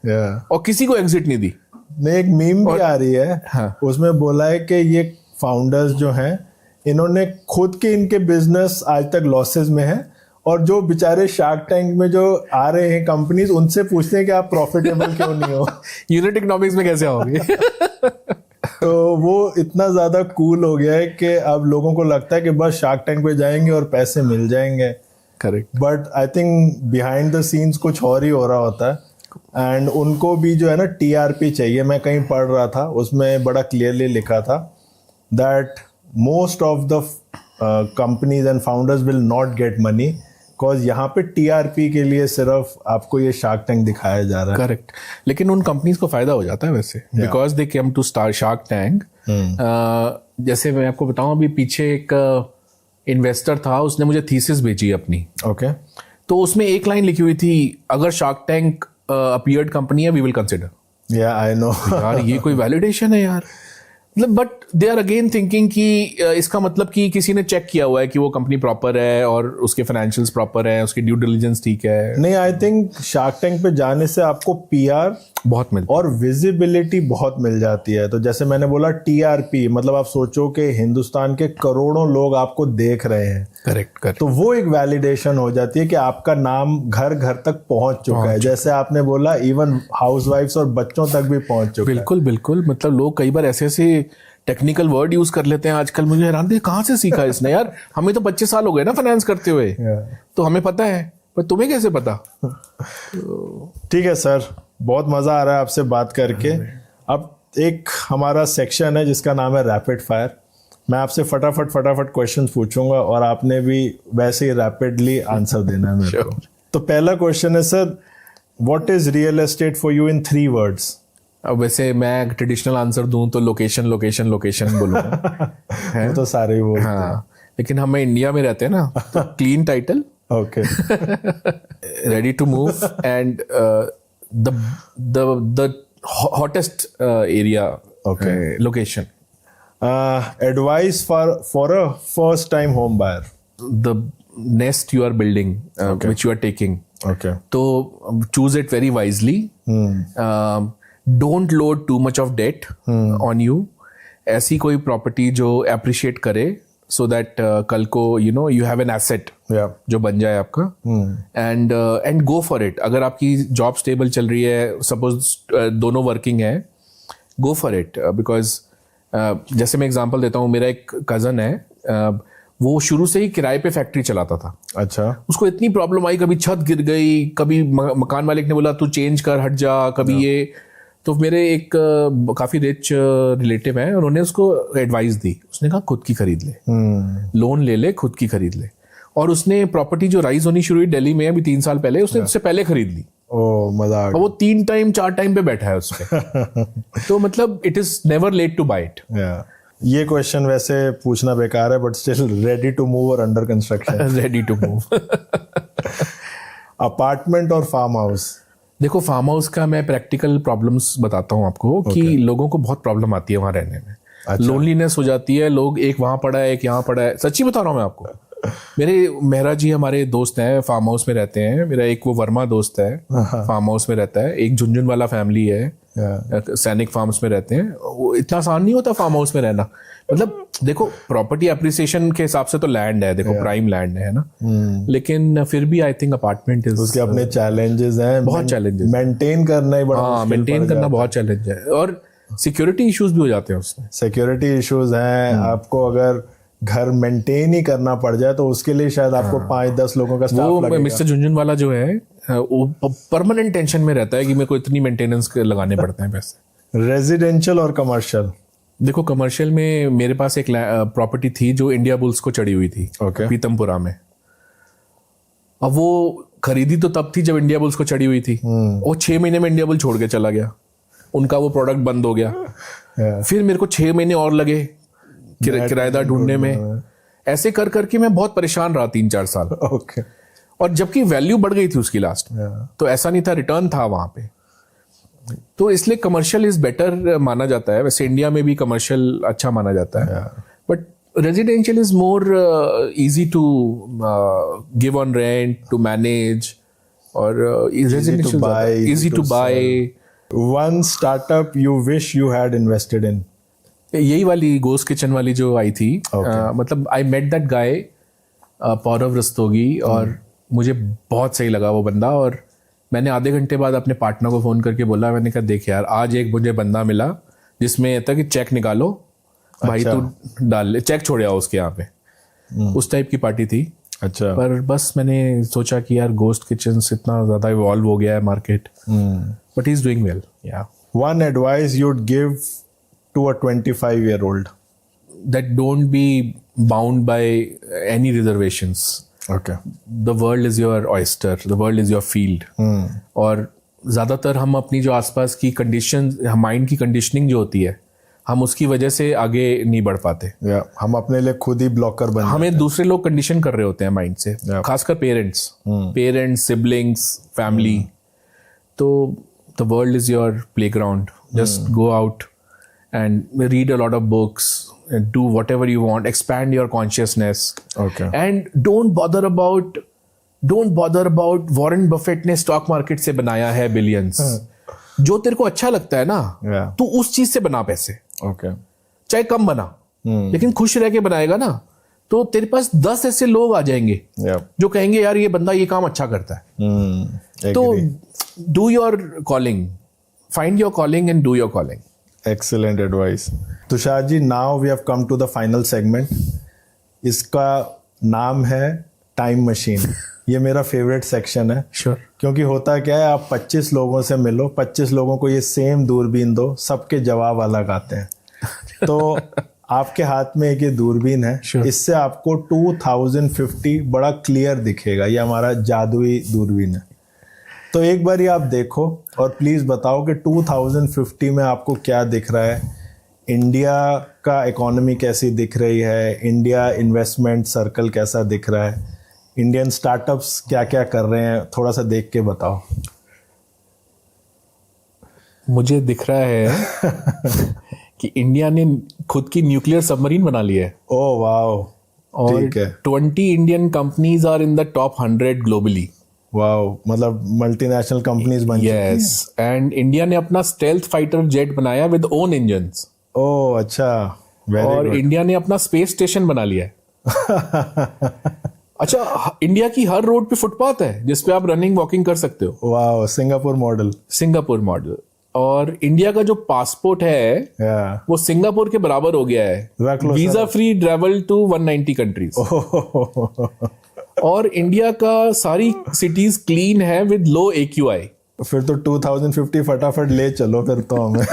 और किसी को एग्जिट नहीं दी। नहीं, एक मीम भी आ रही है। हाँ। उसमें बोला है कि ये फाउंडर्स जो हैं इन्होंने खुद के इनके बिजनेस आज तक लॉसेस में है, और जो बेचारे शार्क टैंक में जो आ रहे हैं कंपनीज, उनसे पूछते हैं कि आप प्रॉफिटेबल क्यों नहीं हो। यूनिट इकोनॉमिक्स में कैसे आओगे? तो वो इतना ज्यादा कूल हो गया है कि अब लोगों को लगता है कि बस शार्क टैंक पे जाएंगे और पैसे मिल जाएंगे। Correct. But I think behind the scenes कुछ और ही हो रहा होता है, एंड उनको भी जो है ना टीआरपी चाहिए। मैं कहीं पढ़ रहा था, उसमें बड़ा क्लियरली लिखा था that most of the companies and founders will not get money, because यहाँ पे टीआरपी के लिए सिर्फ आपको ये शार्क टैंक दिखाया जा रहा है। करेक्ट। लेकिन उन कंपनीज को फायदा हो जाता है वैसे, because they came to star Shark Tank. जैसे मैं आपको बताऊं, अभी पीछे एक इन्वेस्टर था, उसने मुझे थीसिस भेजी अपनी। ओके। तो उसमें एक लाइन लिखी हुई थी, अगर शार्क टैंक अपीयर्ड कंपनी है वी विल कंसिडर। या आई नो। यार ये कोई वैलिडेशन है यार? मतलब but they are again thinking कि इसका मतलब कि किसी ने चेक किया हुआ है कि वो कंपनी प्रॉपर है और उसके फाइनेंशियल्स प्रॉपर है, उसकी ड्यू डिलिजेंस ठीक है। नहीं, आई थिंक शार्क टैंक पे जाने से आपको पीआर बहुत मिलता और विजिबिलिटी बहुत मिल जाती है। तो जैसे मैंने बोला टीआरपी, मतलब आप सोचो कि हिंदुस्तान के करोड़ों लोग आपको देख रहे हैं। Correct correct. तो वो एक वैलिडेशन हो जाती है कि आपका नाम घर घर तक पहुंच चुका है। जैसे आपने बोला, इवन हाउसवाइफ्स और बच्चों तक भी पहुंच चुका है। बिल्कुल बिल्कुल। मतलब लोग कई बार ऐसे ऐसे टेक्निकल वर्ड यूज कर लेते हैं आजकल, मुझे हैरान थी कहाँ से सीखा इसने यार? हमें तो 25 साल हो गए ना फाइनेंस करते हुए, तो हमें पता है, पर तुम्हें कैसे पता? ठीक है सर, बहुत मजा आ रहा है आपसे बात करके। अब एक हमारा सेक्शन है जिसका नाम है रैपिड फायर। मैं आपसे फटाफट क्वेश्चंस पूछूंगा और आपने भी वैसे ही रैपिडली आंसर देना है मेरे को। तो पहला क्वेश्चन है sir, what is real estate for you in 3 words? अब वैसे मैं ट्रेडिशनल आंसर दूं तो लोकेशन लोकेशन लोकेशन बोलूंगा। वो तो सारे ही बोलते हैं। हाँ, लेकिन हम इंडिया में रहते हैं ना, तो clean title, okay, ready to move, and the hottest area, Okay. Location. Advice for a first time home buyer? The nest you are building, which you are taking, okay, तो choose it very wisely. Don't load too much of debt on you. ऐसी कोई property जो appreciate करे, so that कल को you have an asset जो बन जाए आपका, एंड गो फॉर इट। अगर आपकी जॉब स्टेबल चल रही है, सपोज दोनों वर्किंग है, गो फॉर इट, बिकॉज जैसे मैं एग्जांपल देता हूँ, मेरा एक कज़न है, वो शुरू से ही किराए पे फैक्ट्री चलाता था। अच्छा। उसको इतनी प्रॉब्लम आई, कभी छत गिर गई, कभी मकान मालिक ने बोला तू चेंज कर, हट जा, कभी ये। तो मेरे एक काफ़ी रिच रिलेटिव है, उन्होंने उसको एडवाइस दी। उसने कहा खुद की खरीद ले, लोन ले ले, खुद की खरीद ले। और उसने प्रॉपर्टी जो राइज होनी शुरू हुई दिल्ली में अभी 3 साल पहले, उसने उससे पहले खरीद ली। ओ मजाक। और वो 3 टाइम 4 टाइम पे बैठा है उसपे। तो मतलब it is never late to buy it. ये क्वेश्चन वैसे पूछना बेकार है, but still ready to move और under construction? Ready to move. Apartment और फार्म हाउस? देखो, फार्म हाउस का मैं प्रैक्टिकल प्रॉब्लम्स बताता हूँ आपको कि लोगों को बहुत प्रॉब्लम आती है वहां रहने में। अच्छा। लोनलीनेस हो जाती है, लोग एक वहां पड़ा है, एक यहाँ पड़ा है। सच्ची बता रहा हूँ मैं आपको। मेरे मेहरा जी हमारे दोस्त हैं, फार्म हाउस में रहते हैं। मेरा एक वो वर्मा दोस्त है, फार्म हाउस में रहता है। एक झुंझुन वाला फैमिली है, सैनिक फार्म्स में रहते हैं। वो इतना आसान नहीं होता फार्म हाउस में रहना। मतलब देखो, प्रॉपर्टी अप्रिसिएशन के हिसाब से तो लैंड है, देखो प्राइम लैंड है ना, लेकिन फिर भी आई थिंक अपार्टमेंट इज, उसके अपने चैलेंजेस हैं, बहुत चैलेंजेस। मेंटेन करना ही बड़ा, हाँ, मेंटेन करना बहुत चैलेंज है। और सिक्योरिटी इश्यूज भी हो जाते हैं उसमें। सिक्योरिटी इश्यूज हैं। आपको अगर घर मेंटेन ही करना पड़ जाए तो उसके लिए शायद आपको 5-10 लोगों का स्टाफ लगेगा। वो मिस्टर झुंझुन वाला जो है, वो परमानेंट टेंशन में रहता है कि मेरे को इतनी मेंटेनेंस लगाने पड़ते हैं पैसे। रेजिडेंशियल और कमर्शियल? देखो, कमर्शियल में मेरे पास एक प्रॉपर्टी थी जो इंडिया बुल्स को चढ़ी हुई थी, पीतमपुरा में। अब वो खरीदी तो तब थी जब इंडिया बुल्स को चढ़ी हुई थी। वो 6 महीने में इंडिया बुल छोड़ के चला गया, उनका वो प्रोडक्ट बंद हो गया। फिर मेरे को 6 महीने और लगे किराएदार ढूंढने में। ऐसे कर करके मैं बहुत परेशान रहा 3-4 साल। ओके। और जबकि वैल्यू बढ़ गई थी उसकी लास्ट, तो ऐसा नहीं था, रिटर्न था वहां पे। तो इसलिए कमर्शियल इज बेटर माना जाता है। वैसे इंडिया में भी कमर्शियल अच्छा माना जाता है, but residential is more easy to give on rent, to manage, और easy to buy. One startup you wish you had invested in? यही वाली गोस्ट किचन वाली जो आई थी। मतलब I met that guy, Paurav Rastogi, और मुझे बहुत सही लगा वो बंदा। और मैंने आधे घंटे बाद अपने पार्टनर को फ़ोन करके बोला, मैंने कहा देख यार, आज एक मुझे बंदा मिला जिसमें ये था कि चेक निकालो भाई, तू डाल ले, चेक छोड़ आओ उसके यहाँ पे। उस टाइप की पार्टी थी। अच्छा। पर बस मैंने सोचा कि यार गोस्ट किचन इतना ज़्यादा इवॉल्व हो गया है market, but he is doing well. या one advice you would give to a 25-year-old? That don't be bound by any reservations. Okay. The world is your oyster, the world is your field. और ज़्यादातर हम अपनी जो आसपास की condition, mind की conditioning जो होती है, हम उसकी वजह से आगे नहीं बढ़ पाते। हम अपने लिए खुद ही ब्लॉकर बन, हमें दूसरे लोग कंडीशन कर रहे होते हैं माइंड से, खासकर पेरेंट्स, सिबलिंग्स, फैमिली। तो the world is your playground. Just go out and read a lot of books, and do whatever you want, expand your consciousness. Okay. And don't bother about Warren Buffett ने stock market से बनाया है billions. जो तेरे को अच्छा लगता है ना, तू उस चीज से बना पैसे। Okay. चाहे कम बना, लेकिन खुश रह के बनाएगा ना, तो तेरे पास 10 ऐसे लोग आ जाएंगे जो कहेंगे यार ये बंदा ये काम अच्छा करता है। तो do your calling, find your calling and do your calling. Excellent advice. Tushar ji, now we have come to the final segment. इसका नाम है टाइम मशीन। ये मेरा फेवरेट सेक्शन है। Sure. क्योंकि होता क्या है, आप 25 लोगों से मिलो, 25 लोगों को ये सेम दूरबीन दो, सबके जवाब अलग आते हैं। तो आपके हाथ में एक ये दूरबीन है। Sure. इससे आपको 2050 बड़ा क्लियर दिखेगा। ये हमारा जादुई दूरबीन है। तो एक बार ये आप देखो और प्लीज़ बताओ कि 2050 में आपको क्या दिख रहा है। इंडिया का इकोनॉमी कैसी दिख रही है, इंडिया इन्वेस्टमेंट सर्कल कैसा दिख रहा है, इंडियन स्टार्टअप्स क्या क्या कर रहे हैं, थोड़ा सा देख के बताओ। मुझे दिख रहा है कि इंडिया ने खुद की न्यूक्लियर सबमरीन बना ली है। ओह वाओ, ठीक है। 20 Indian companies are in the top 100 globally. Wow, मतलब मल्टीनेशनल कंपनीज बन चुकी हैं। यस, एंड इंडिया ने अपना स्टेल्थ फाइटर जेट बनाया विद ओन इंजन्स। ओह अच्छा, वेरी और गुड। इंडिया ने अपना स्पेस स्टेशन बना लिया है। अच्छा, इंडिया की हर रोड पे फुटपाथ है जिसपे आप रनिंग वॉकिंग कर सकते हो। Wow, Singapore model. Singapore model. और इंडिया का जो पासपोर्ट है या वो सिंगापुर के बराबर हो गया रख है, लो visa free travel to 190 countries. और इंडिया का सारी सिटीज क्लीन है विद लो AQI। फिर तो 2050 फटाफट ले चलो फिर तो हमें।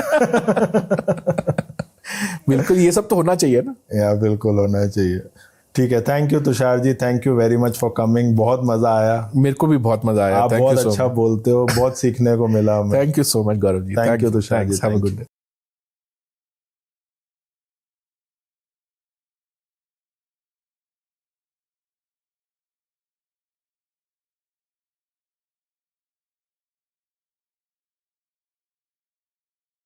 बिल्कुल, ये सब तो होना चाहिए ना। या बिल्कुल होना चाहिए। ठीक है, thank you Tushar ji, thank you very much for coming, बहुत मजा आया। मेरे को भी बहुत मजा आया। आप बहुत अच्छा बोलते हो, बहुत सीखने को मिला हमें। Thank you so much Gaurav ji. Thank you Tushar ji, have a good day.